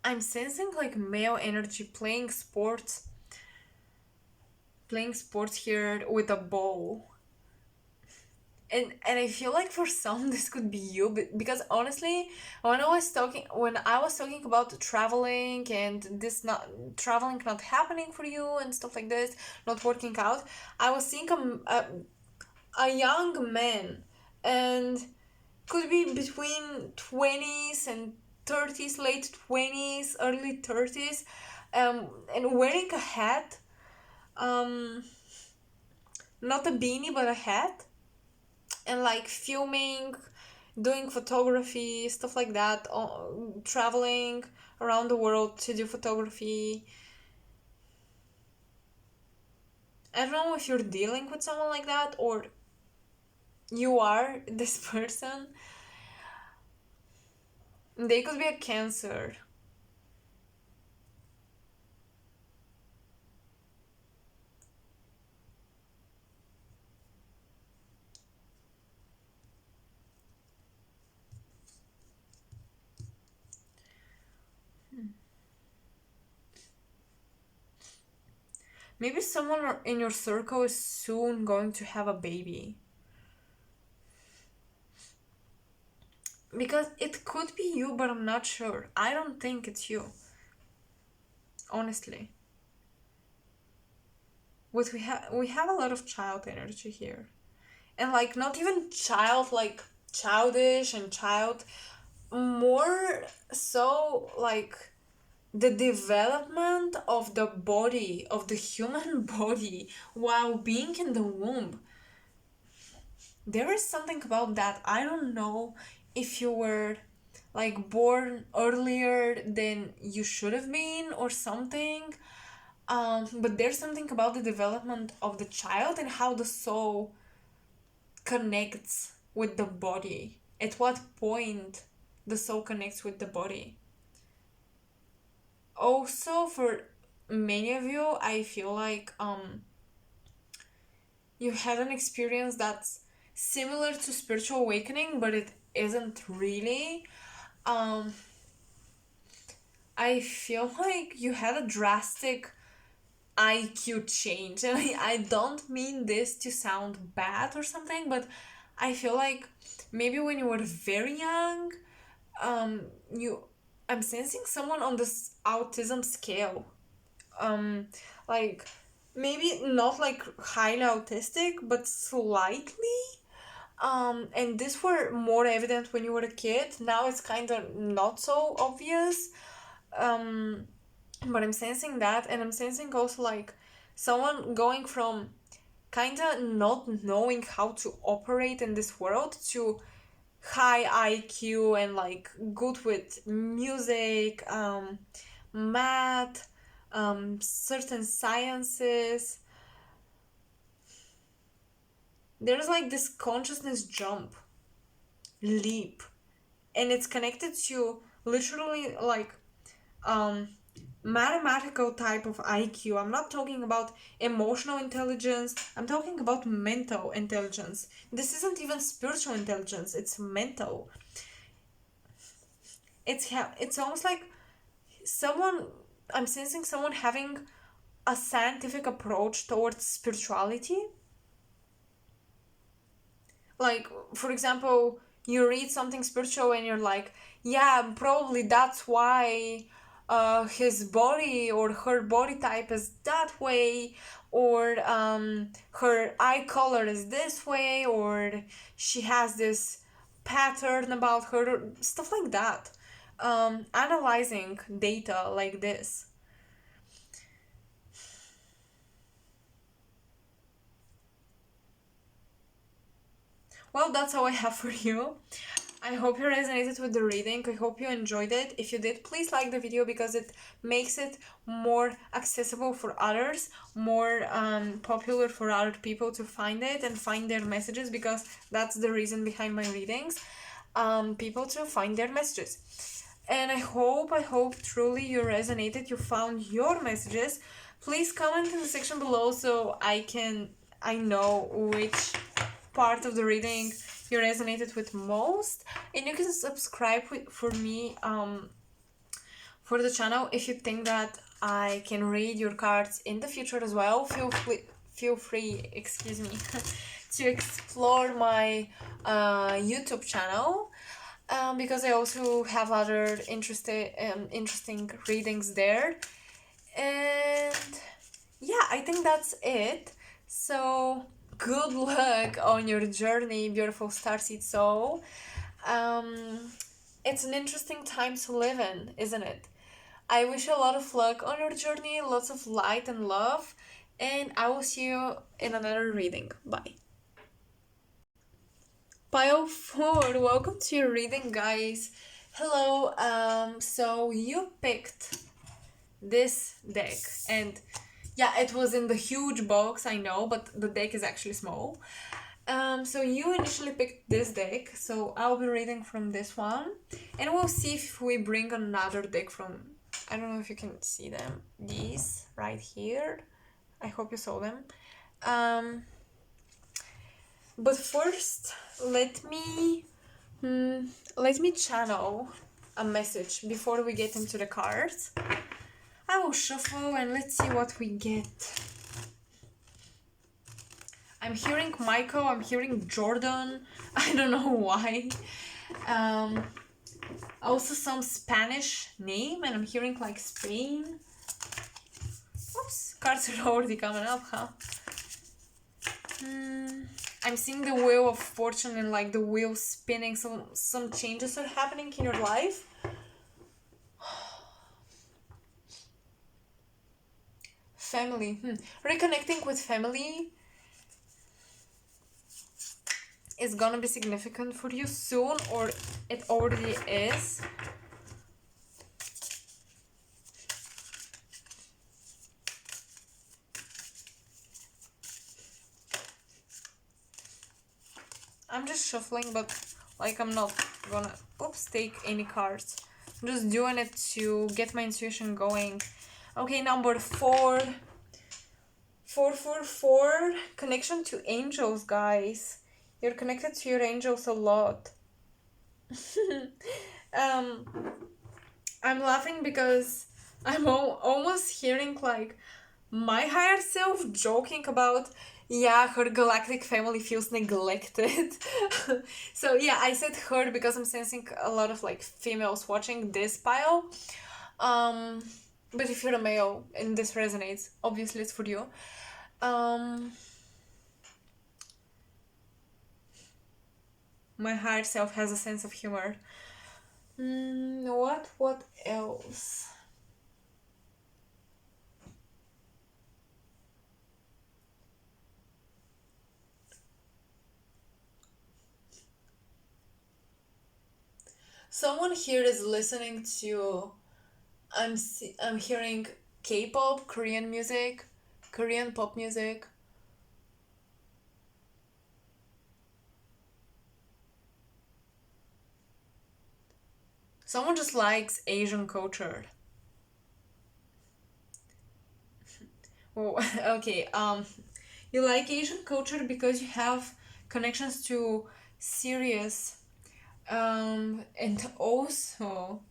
I'm sensing like male energy playing sports here with a ball. And I feel like for some this could be you, because honestly, when I was talking about traveling and this not traveling not happening for you and stuff like this, not working out, I was seeing a young man, and could be between 20s and 30s, late 20s, early 30s, and wearing a hat, um, not a beanie but a hat, and like filming, doing photography, stuff like that, traveling around the world to do photography. I don't know if you're dealing with someone like that or you are this person. They could be a Cancer. Maybe someone in your circle is soon going to have a baby. Because it could be you, but I'm not sure. I don't think it's you. Honestly. We have a lot of child energy here. And like not even child like childish and child, more so like the development of the body, of the human body while being in the womb. There is something about that. I don't know if you were like born earlier than you should have been or something. But there's something about the development of the child and how the soul connects with the body. At what point the soul connects with the body. Also, for many of you, I feel like you had an experience that's similar to spiritual awakening, but it isn't really. Um, I feel like you had a drastic IQ change, and I don't mean this to sound bad or something, but I feel like maybe when you were very young, you I'm sensing someone on this autism scale. Um, like maybe not like highly autistic, but slightly. And these were more evident when you were a kid. Now it's kind of not so obvious. Um, but I'm sensing that, and I'm sensing also like someone going from kind of not knowing how to operate in this world to high IQ and like good with music, math, certain sciences. There's like this consciousness jump, leap, and it's connected to literally like um mathematical type of IQ. I'm not talking about emotional intelligence. I'm talking about mental intelligence. This isn't even spiritual intelligence. It's mental. It's almost like someone I'm sensing someone having a scientific approach towards spirituality. Like, for example, you read something spiritual and you're like, yeah, probably that's why his body or her body type is that way, or her eye color is this way, or she has this pattern about her, stuff like that. Analyzing data like this. Well, that's all I have for you. I hope you resonated with the reading. I hope you enjoyed it. If you did, please like the video because it makes it more accessible for others, more popular for other people to find it and find their messages, because that's the reason behind my readings. People to find their messages. And I hope truly you resonated, you found your messages. Please comment in the section below so I know which part of the reading you resonated with most, and you can subscribe for me for the channel if you think that I can read your cards in the future as well. Feel free, excuse me, to explore my YouTube channel, because I also have other interesting readings there. And yeah, I think that's it. So good luck on your journey, beautiful starseed soul. It's an interesting time to live in, isn't it? I wish you a lot of luck on your journey, lots of light and love, and I will see you in another reading. Bye. Pile 4, welcome to your reading, guys. Hello, so you picked this deck, and yeah, it was in the huge box, I know, but the deck is actually small. So you initially picked this deck, so I'll be reading from this one, and we'll see if we bring another deck from, I don't know if you can see them, these right here. I hope you saw them. But first, let me channel a message before we get into the cards. I will shuffle and let's see what we get. I'm hearing Michael, I'm hearing Jordan, I don't know why. Also some Spanish name, and I'm hearing like Spain. Oops, cards are already coming up, huh? I'm seeing the wheel of fortune and like the wheel spinning, so some changes are happening in your life. Family. Reconnecting with family is gonna be significant for you soon, or it already is. I'm just shuffling, but like I'm not gonna take any cards. I'm just doing it to get my intuition going. Okay, number 4. 444. Connection to angels, guys. You're connected to your angels a lot. I'm laughing because I'm almost hearing like my higher self joking about, yeah, her galactic family feels neglected. So yeah, I said her because I'm sensing a lot of like females watching this pile. But if you're a male and this resonates, obviously it's for you. My higher self has a sense of humor. What else? Someone here is listening to, I'm hearing K-pop, Korean music, Korean pop music. Someone just likes Asian culture. Oh, okay. You like Asian culture because you have connections to serious, and also,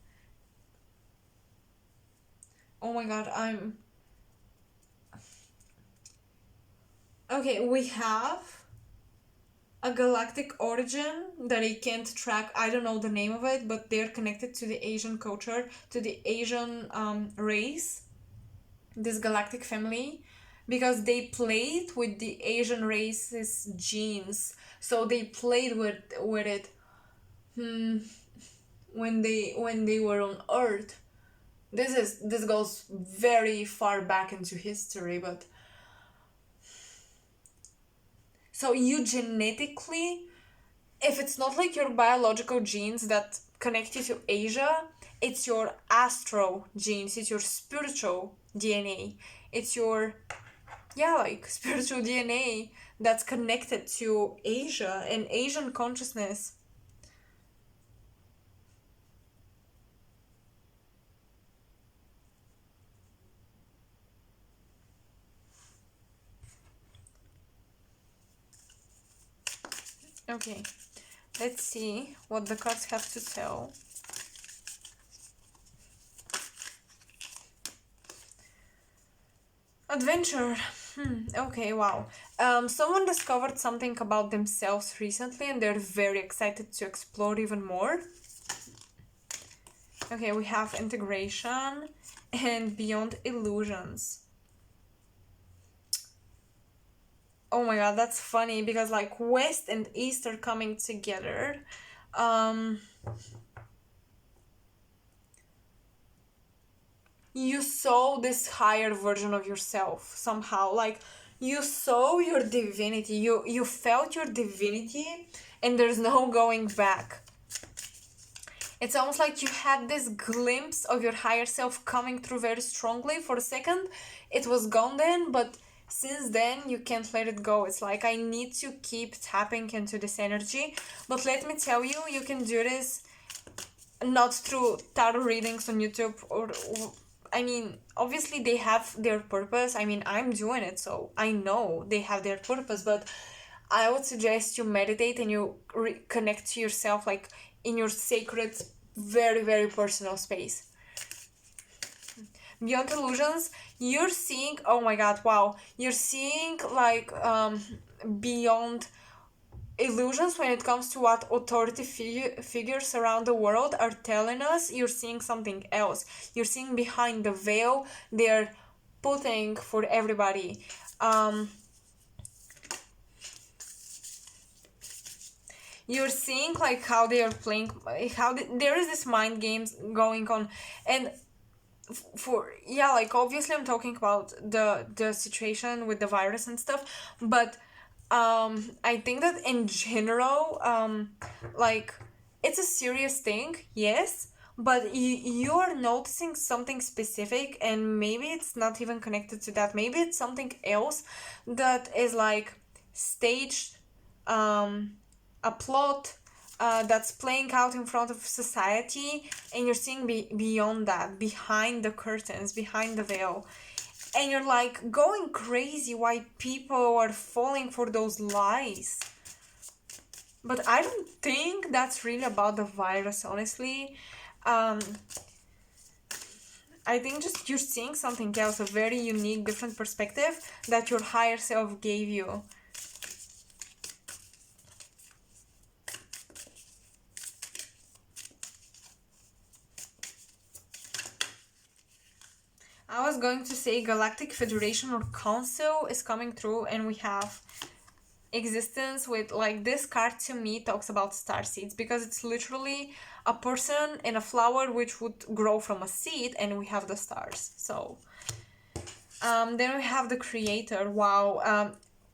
oh my god, Okay, we have a galactic origin that I can't track. I don't know the name of it, but they're connected to the Asian culture, to the Asian race, this galactic family, because they played with the Asian race's genes. So they played with it when they were on Earth. This goes very far back into history, but so you genetically, if it's not like your biological genes that connect you to Asia, it's your astro genes, it's your spiritual DNA. It's your, yeah, like spiritual DNA that's connected to Asia and Asian consciousness. Okay, let's see what the cards have to tell. Adventure. Okay, wow. Someone discovered something about themselves recently and they're very excited to explore even more. Okay, we have integration and beyond illusions. Oh my god, that's funny because like West and East are coming together. You saw this higher version of yourself somehow. Like you saw your divinity. You felt your divinity and there's no going back. It's almost like you had this glimpse of your higher self coming through very strongly for a second. It was gone then, but since then you can't let it go. It's like I need to keep tapping into this energy. But let me tell you, you can do this not through tarot readings on YouTube or I mean, obviously they have their purpose. I mean, I'm doing it, so I know they have their purpose, but I would suggest you meditate and you connect to yourself like in your sacred, very, very personal space. Beyond illusions, you're seeing, oh my god, wow, you're seeing like beyond illusions when it comes to what authority figures around the world are telling us. You're seeing something else. You're seeing behind the veil they're putting for everybody. You're seeing like how they are playing, how there is this mind games going on, and for yeah, like obviously I'm talking about the situation with the virus and stuff, but I think that in general, like it's a serious thing, yes, but you are noticing something specific, and maybe it's not even connected to that. Maybe it's something else that is like staged, a plot that's playing out in front of society, and you're seeing beyond that, behind the curtains, behind the veil, and you're like going crazy why people are falling for those lies. But I don't think that's really about the virus, honestly. I think just you're seeing something else, a very unique, different perspective that your higher self gave you. I was going to say Galactic Federation or Council is coming through, and we have existence with like this card to me talks about star seeds because it's literally a person in a flower which would grow from a seed, and we have the stars. So then we have the creator. Wow.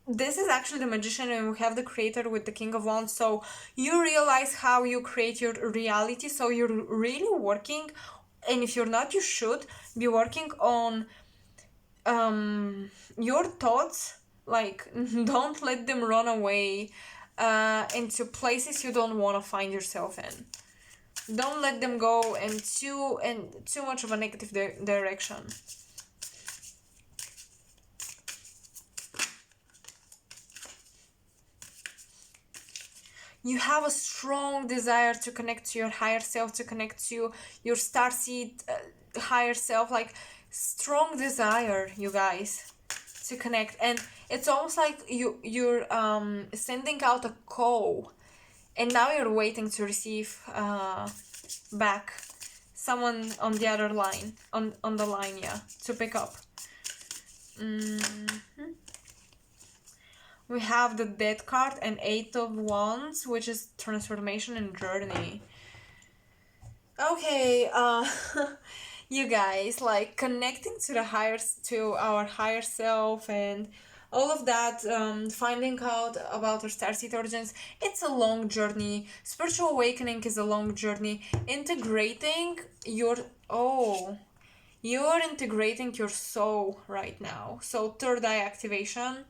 This is actually the magician, and we have the creator with the king of wands. So you realize how you create your reality. So you're really working, and if you're not, you should be working on your thoughts. Like don't let them run away into places you don't want to find yourself in. Don't let them go in too much of a negative direction. You have a strong desire to connect to your higher self, to connect to your starseed higher self, like strong desire, you guys. to connect, and it's almost like you're sending out a call, and now you're waiting to receive back someone on the other line, on the line, yeah, to pick up. We have the Death card and Eight of Wands, which is transformation and journey. Okay, you guys, like connecting to our higher self and all of that, finding out about our starseed origins, it's a long journey. Spiritual awakening is a long journey. Integrating you're integrating your soul right now. So third eye activation.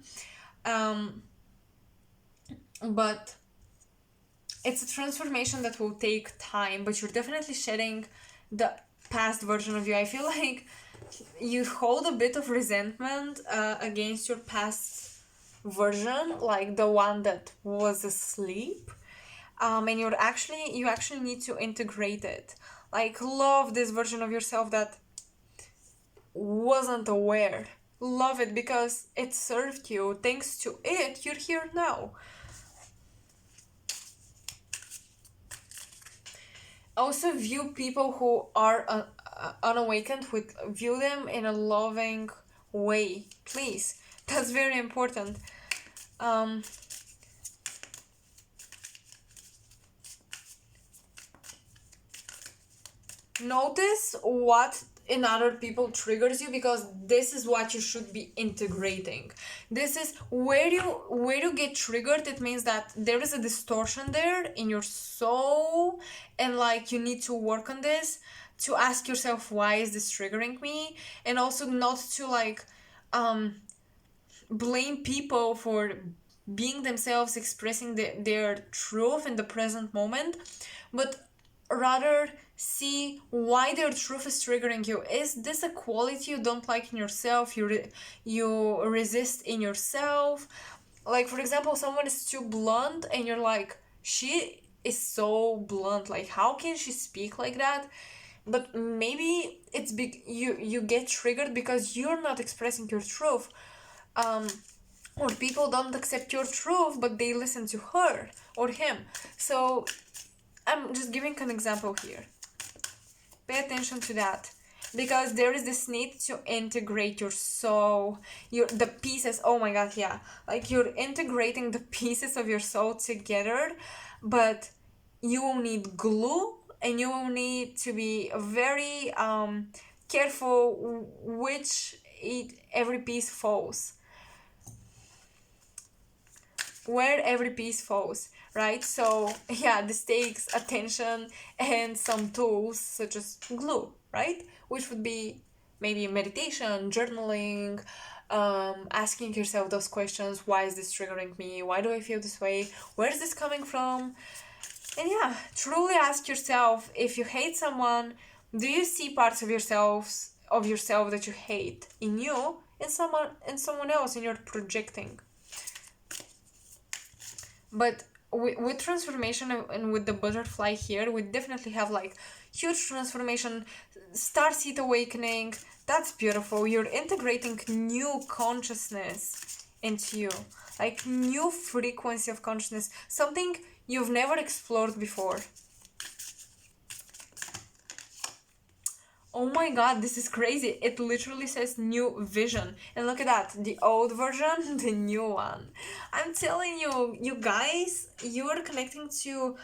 But it's a transformation that will take time, but you're definitely shedding the past version of you. I feel like you hold a bit of resentment against your past version, like the one that was asleep. And you actually need to integrate it. Like, love this version of yourself that wasn't aware. Love it because it served you. Thanks to it, you're here now. Also, view people who are unawakened view them in a loving way, please. That's very important. Notice what in other people triggers you, because this is what you should be integrating. This is where you get triggered. It means that there is a distortion there in your soul, and like you need to work on this, to ask yourself, why is this triggering me? And also not to like blame people for being themselves, expressing their truth in the present moment, but rather see why their truth is triggering you. Is this a quality you don't like in yourself, you resist in yourself? Like, for example, someone is too blunt and you're like, she is so blunt, like how can she speak like that? But maybe it's you get triggered because you're not expressing your truth, or people don't accept your truth but they listen to her or him. So I'm just giving an example here. Pay attention to that, because there is this need to integrate your soul, the pieces. Oh my god, yeah, like you're integrating the pieces of your soul together, but you will need glue, and you will need to be very careful every piece falls, where every piece falls, right? So yeah, this takes attention and some tools such as glue, right? Which would be maybe meditation, journaling, asking yourself those questions. Why is this triggering me? Why do I feel this way? Where is this coming from? And yeah, truly ask yourself, if you hate someone, do you see parts of yourself that you hate in you, in someone else, and you're projecting? But with transformation and with the butterfly here, we definitely have like huge transformation, starseed awakening. That's beautiful. You're integrating new consciousness into you, like new frequency of consciousness, something you've never explored before. Oh my god, this is crazy. It literally says new vision. And look at that. The old version, the new one. I'm telling you, you guys, you are connecting to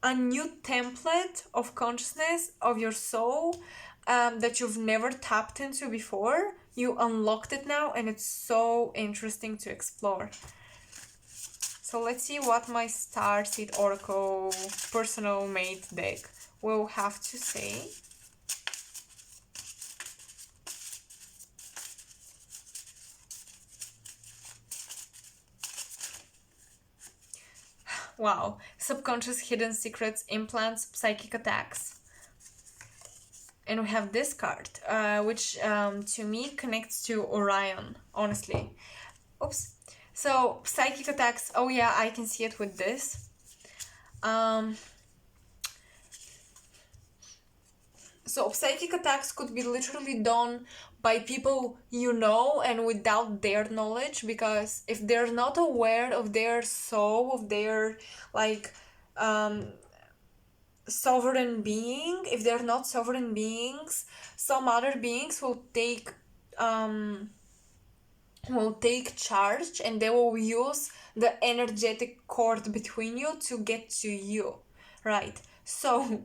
a new template of consciousness of your soul that you've never tapped into before. You unlocked it now, and it's so interesting to explore. So let's see what my Starseed Oracle personal mate deck will have to say. Wow, subconscious, hidden secrets, implants, psychic attacks. And we have this card, which to me connects to Orion, honestly. Oops. So, psychic attacks, oh yeah, I can see it with this. So psychic attacks could be literally done by people you know and without their knowledge, because if they're not aware of their soul, of their like um sovereign being, if they're not sovereign beings, some other beings um will take charge, and they will use the energetic cord between you to get to you, right? So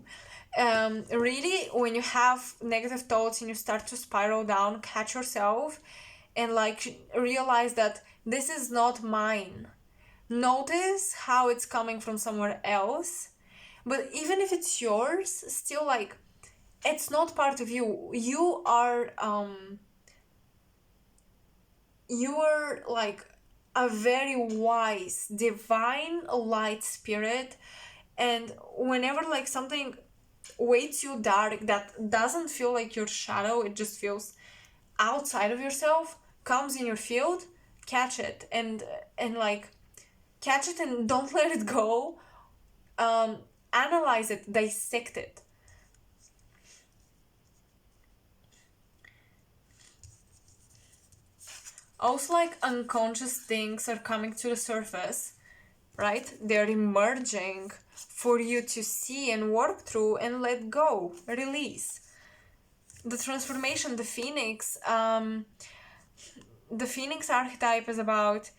really, when you have negative thoughts and you start to spiral down, catch yourself and like realize that this is not mine. Notice how it's coming from somewhere else, but even if it's yours, still like it's not part of you. You are like a very wise divine light spirit, and whenever like something waits you dark that doesn't feel like your shadow, it just feels outside of yourself, comes in your field, catch it, and like catch it and don't let it go. um Analyze it, dissect it. Also, like unconscious things are coming to the surface, right? They're emerging for you to see and work through and let go, release. The transformation, the phoenix archetype is about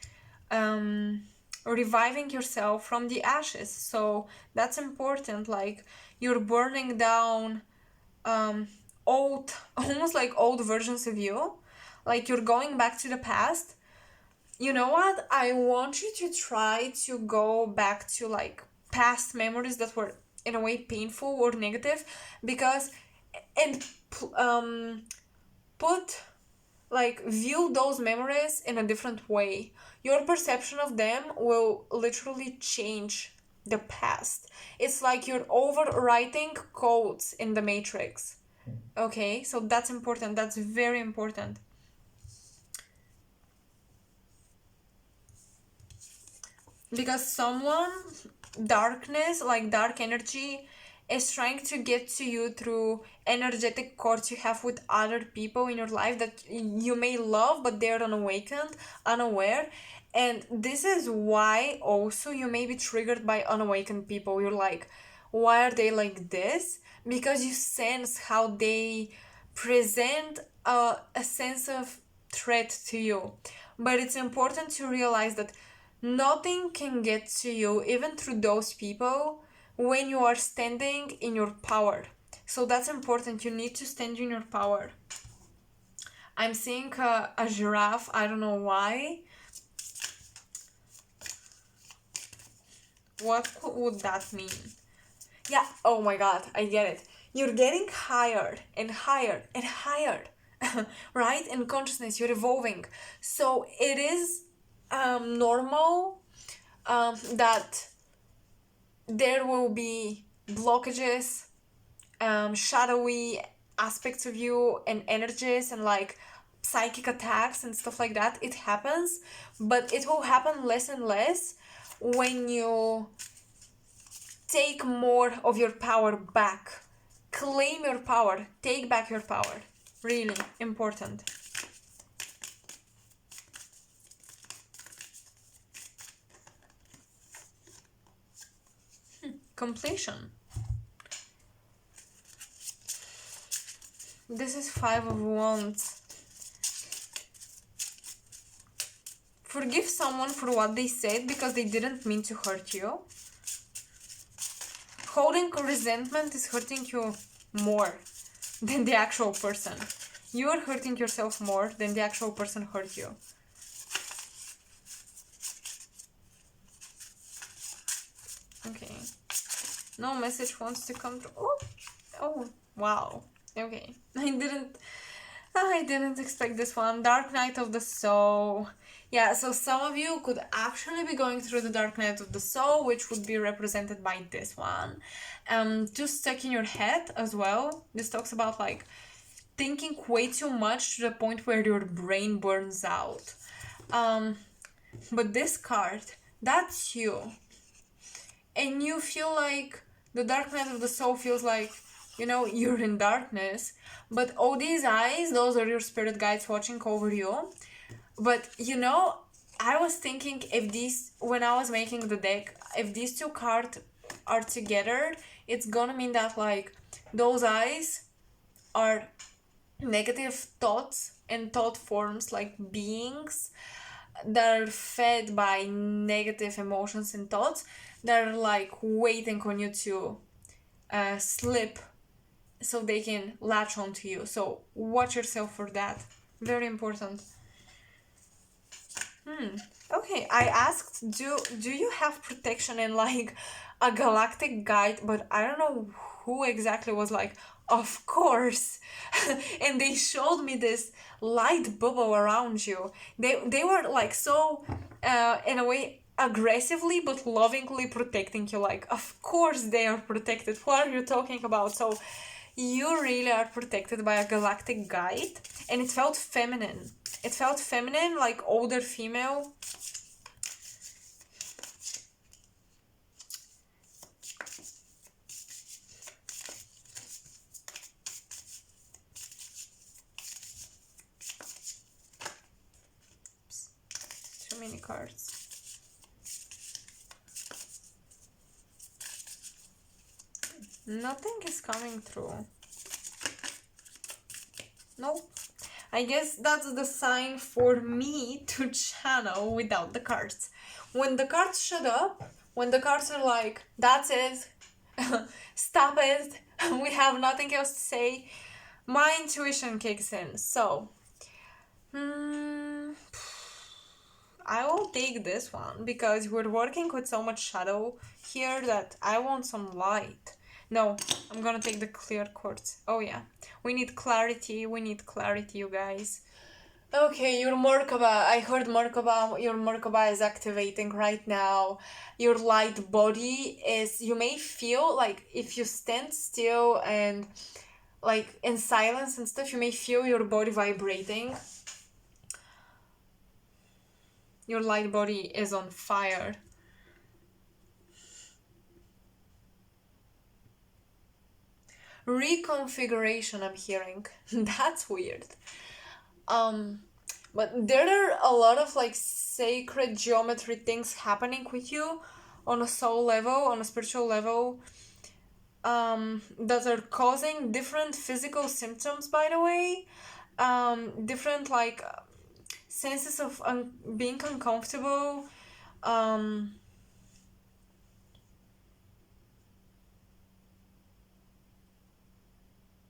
reviving yourself from the ashes. So that's important. Like you're burning down old, almost like old versions of you. Like you're going back to the past. You know what? I want you to try to go back to like past memories that were in a way painful or negative, because and put like view those memories in a different way. Your perception of them will literally change the past. It's like you're overwriting codes in the matrix. Okay, so that's important. That's very important. Because someone, darkness, like dark energy, is trying to get to you through energetic cords you have with other people in your life that you may love, but they're unawakened, unaware. And this is why also you may be triggered by unawakened people. You're like, why are they like this? Because you sense how they present a sense of threat to you. But it's important to realize that nothing can get to you, even through those people, when you are standing in your power. So that's important. You need to stand in your power. I'm seeing a giraffe. I don't know why. What would that mean? Yeah, oh my god, I get it. You're getting higher and higher and higher, right? In consciousness, you're evolving. So it is normal that there will be blockages, shadowy aspects of you and energies and like psychic attacks and stuff like that. It happens, but it will happen less and less when you take more of your power back. Claim your power, take back your power. Really important. Completion. This is Five of Wands. Forgive someone for what they said because they didn't mean to hurt you. Holding resentment is hurting you more than the actual person. You are hurting yourself more than the actual person hurt you. Okay. No message wants to come through. Oh, wow. Okay. I didn't expect this one. Dark Night of the Soul. Yeah, so some of you could actually be going through the Dark Night of the Soul, which would be represented by this one. Too stuck in your head as well. This talks about like thinking way too much to the point where your brain burns out. But this card, that's you. And you feel like the Dark Night of the Soul feels like you're in darkness, but all these eyes, those are your spirit guides watching over you. But I was thinking, if these when I was making the deck, if these two cards are together, it's gonna mean that like those eyes are negative thoughts and thought forms, like beings that are fed by negative emotions and thoughts that are like waiting on you to slip so they can latch onto you. So watch yourself for that. Very important. Okay, I asked, do you have protection in like a galactic guide, but I don't know who exactly was like, of course. And they showed me this light bubble around you. They were like so in a way aggressively but lovingly protecting you, like of course they are protected. What are you talking about? So you really are protected by a galactic guide, and it felt feminine. It felt feminine, like older female. Oops, too many cards. Nothing is coming through. Nope. I guess that's the sign for me to channel without the cards. When the cards shut up, when the cards are like, that's it, stop it, we have nothing else to say, my intuition kicks in. So, I will take this one because we're working with so much shadow here that I want some light. No, I'm gonna take the clear quartz. Oh yeah, we need clarity, you guys. Okay, your Merkaba, I heard Merkaba, your Merkaba is activating right now. Your light body is, you may feel like if you stand still and like in silence and stuff, you may feel your body vibrating. Your light body is on fire. Reconfiguration, I'm hearing. That's weird. But there are a lot of like sacred geometry things happening with you on a soul level, on a spiritual level, that are causing different physical symptoms, by the way. Different like senses of being uncomfortable.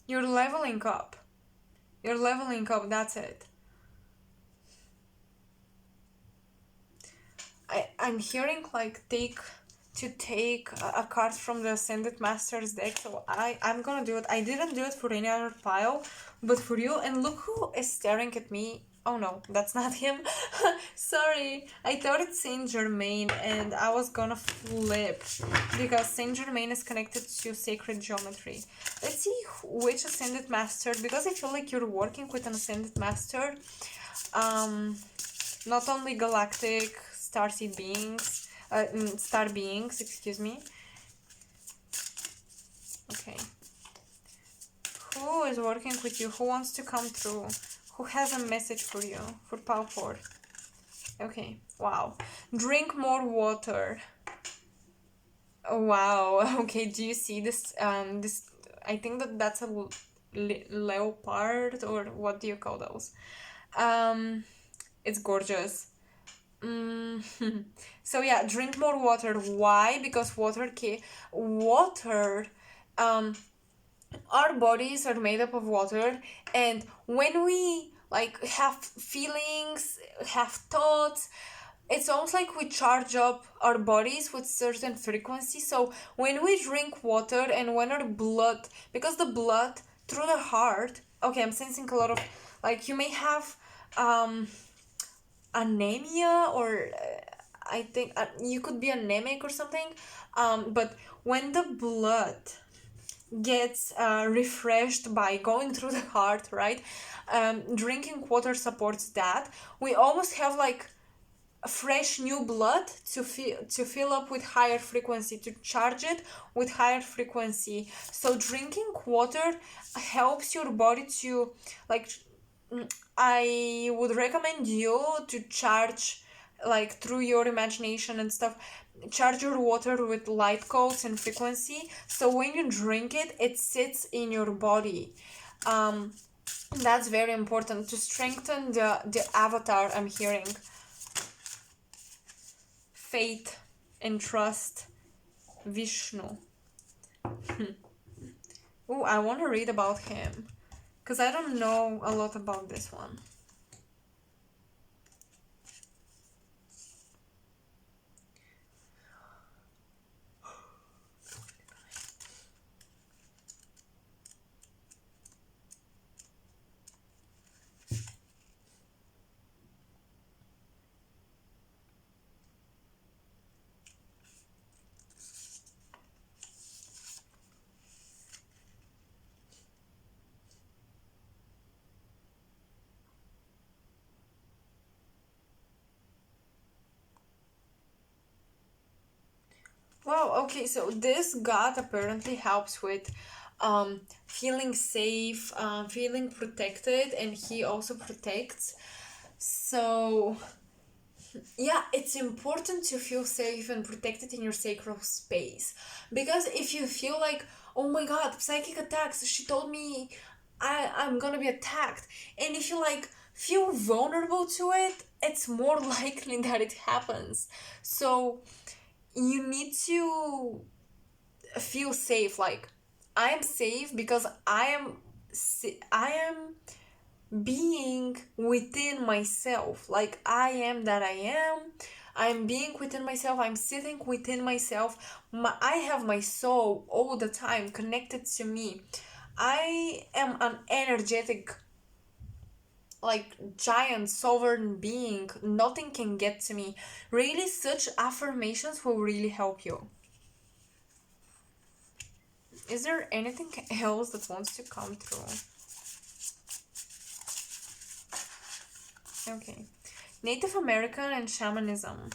You're leveling up. You're leveling up, that's it. I'm hearing like take a card from the Ascended Masters deck, so I'm gonna do it. I didn't do it for any other pile, but for you. And look who is staring at me. Oh no, that's not him. Sorry, I thought it's Saint Germain, and I was gonna flip because Saint Germain is connected to sacred geometry. Let's see which Ascended Master, because I feel like you're working with an Ascended Master. Not only galactic starseed beings, star beings, excuse me. Okay. Who is working with you? Who wants to come through? Who has a message for you? For Pile 4. Okay. Wow. Drink more water. Oh, wow. Okay, do you see this? This, I think that's a leopard, or what do you call those? It's gorgeous. So yeah, drink more water. Why? Because water, our bodies are made up of water, and when we like have feelings, have thoughts, it's almost like we charge up our bodies with certain frequency. So when we drink water and when our blood, because the blood through the heart, okay, I'm sensing a lot of, like, you may have anemia, or I think you could be anemic or something, but when the blood gets refreshed by going through the heart, right, drinking water supports that. We almost have like fresh new blood to fill up with higher frequency, to charge it with higher frequency. So drinking water helps your body to, like, I would recommend you to charge, like, through your imagination and stuff, charge your water with light codes and frequency, so when you drink it, it sits in your body. That's very important to strengthen the avatar. I'm hearing faith and trust, Vishnu. Oh, I want to read about him because I don't know a lot about this one. Wow, okay, so this god apparently helps with feeling safe, feeling protected, and he also protects. So, yeah, it's important to feel safe and protected in your sacral space. Because if you feel like, oh my god, psychic attacks, she told me I'm gonna be attacked, and if you like feel vulnerable to it, it's more likely that it happens. So, you need to feel safe, like I am safe because I am being within myself, like I am that I'm being within myself, I'm sitting within myself. I have my soul all the time connected to me. I am an energetic, like, giant sovereign being. Nothing can get to me. Really, such affirmations will really help you. Is there anything else that wants to come through? Okay. Native American and shamanism.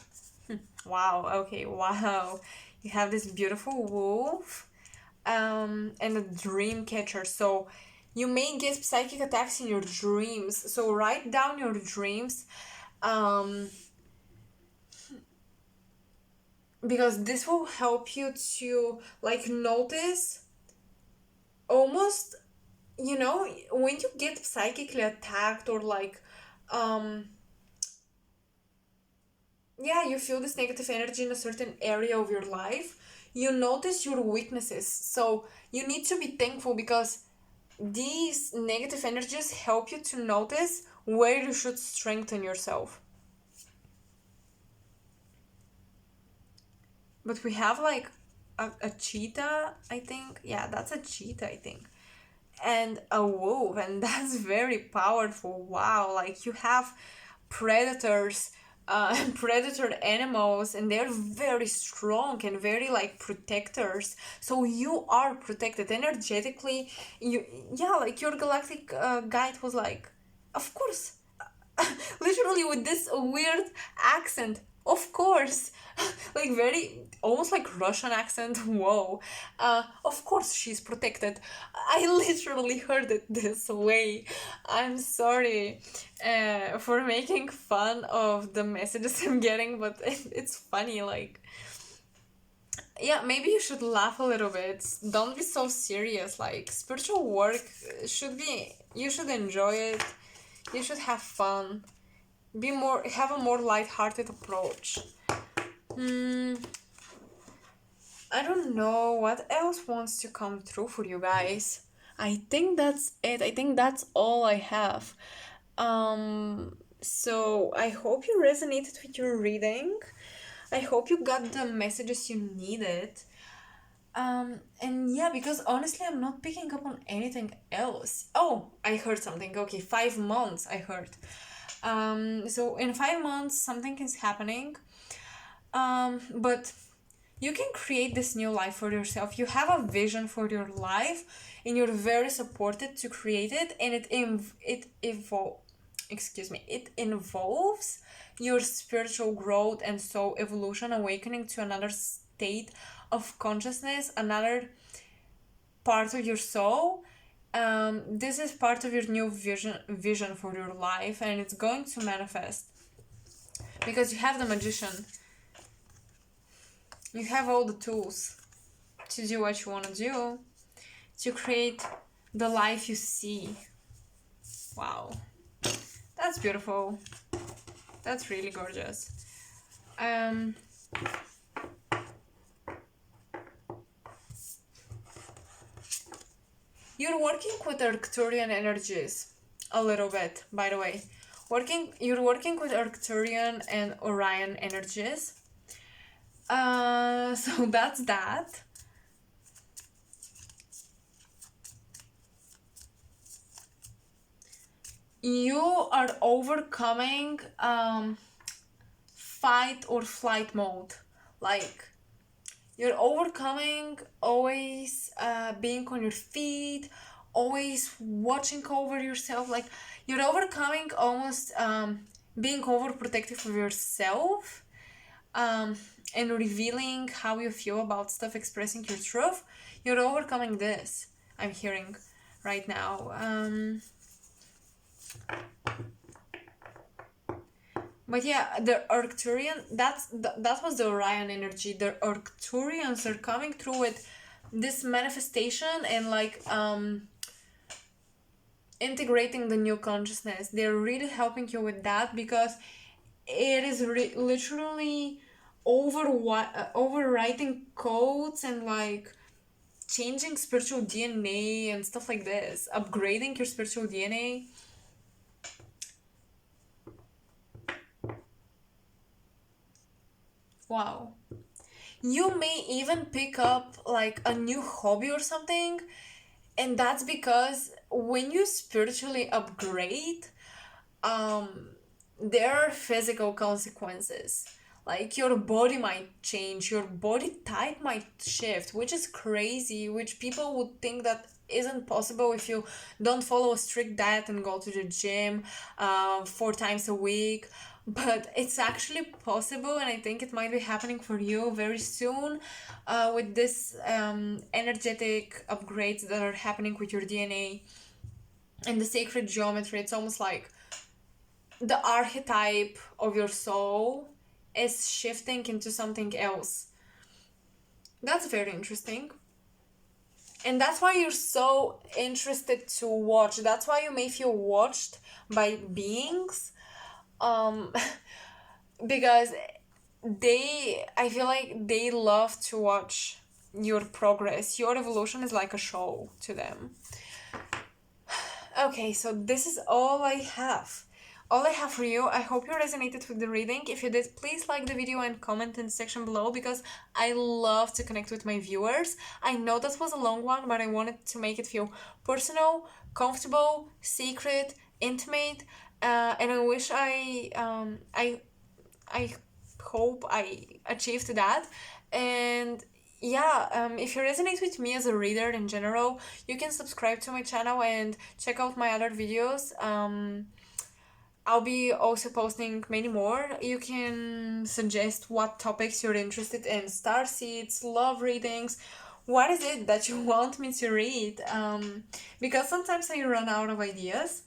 Wow, okay, wow. You have this beautiful wolf and a dream catcher. So you may get psychic attacks in your dreams. So write down your dreams, because this will help you to, like, notice almost, when you get psychically attacked, or like, yeah, you feel this negative energy in a certain area of your life, you notice your weaknesses. So you need to be thankful, because these negative energies help you to notice where you should strengthen yourself. But we have, like, a cheetah, I think. Yeah, that's a cheetah, I think. And a wolf, and that's very powerful. Wow, like, you have predators, predator animals, and they're very strong and very, like, protectors. So you are protected energetically. Yeah, like, your galactic guide was like, of course, literally with this weird accent, of course. Like, very almost like Russian accent. Whoa. Of course she's protected. I literally heard it this way. I'm sorry for making fun of the messages I'm getting, but it's funny. Like, yeah, maybe you should laugh a little bit. Don't be so serious. Like, spiritual work should be, you should enjoy it. You should have fun. Have a more light-hearted approach. I don't know what else wants to come through for you guys. I think that's it. I think that's all I have. So I hope you resonated with your reading. I hope you got the messages you needed. And yeah, because honestly, I'm not picking up on anything else. Oh, I heard something. Okay, 5 months, I heard. So in 5 months, something is happening. But you can create this new life for yourself. You have a vision for your life, and you're very supported to create it, and it involves your spiritual growth and soul evolution, awakening to another state of consciousness, another part of your soul. This is part of your new vision for your life, and it's going to manifest because you have the magician. You have all the tools to do what you want to do, to create the life you see. Wow, that's beautiful. That's really gorgeous. You're working with Arcturian energies a little bit, by the way. You're working with Arcturian and Orion energies. So that's that. You are overcoming fight or flight mode. Like, you're overcoming always being on your feet, always watching over yourself. Like, you're overcoming almost being overprotective of yourself, and revealing how you feel about stuff, expressing your truth. You're overcoming this, I'm hearing right now. But yeah, the Arcturian, that was the Orion energy. The Arcturians are coming through with this manifestation and like integrating the new consciousness. They're really helping you with that because it is literally overwriting codes and like changing spiritual DNA and stuff like this, upgrading your spiritual DNA. Wow. You may even pick up like a new hobby or something, and that's because when you spiritually upgrade, there are physical consequences. Like your body might change, your body type might shift, which is crazy, which people would think that isn't possible if you don't follow a strict diet and go to the gym 4 times a week. But it's actually possible, and I think it might be happening for you very soon with this energetic upgrades that are happening with your DNA and the sacred geometry. It's almost like the archetype of your soul is shifting into something else. That's very interesting. And that's why you're so interested to watch. That's why you may feel watched by beings. Because I feel like they love to watch your progress. Your evolution is like a show to them. Okay, so this is all I have. All I have for you. I hope you resonated with the reading. If you did, please like the video and comment in the section below because I love to connect with my viewers. I know that was a long one, but I wanted to make it feel personal, comfortable, secret, intimate, and I wish I hope I achieved that. And yeah, if you resonate with me as a reader in general, you can subscribe to my channel and check out my other videos. I'll be also posting many more. You can suggest what topics you're interested in, starseeds, love readings. What is it that you want me to read? Because sometimes I run out of ideas.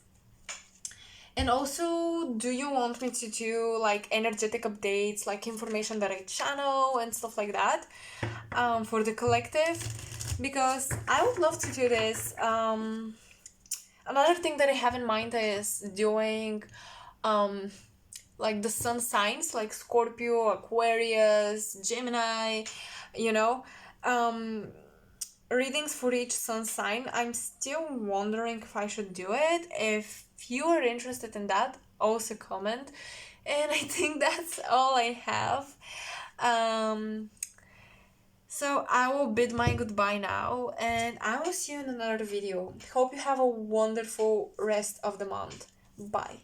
And also, do you want me to do like energetic updates, like information that I channel and stuff like that for the collective? Because I would love to do this. Another thing that I have in mind is doing like the sun signs, like Scorpio, Aquarius, Gemini, you know, readings for each sun sign. I'm still wondering if I should do it. If you are interested in that, also comment. And I think that's all I have. So I will bid my goodbye now, and I will see you in another video. Hope you have a wonderful rest of the month. Bye.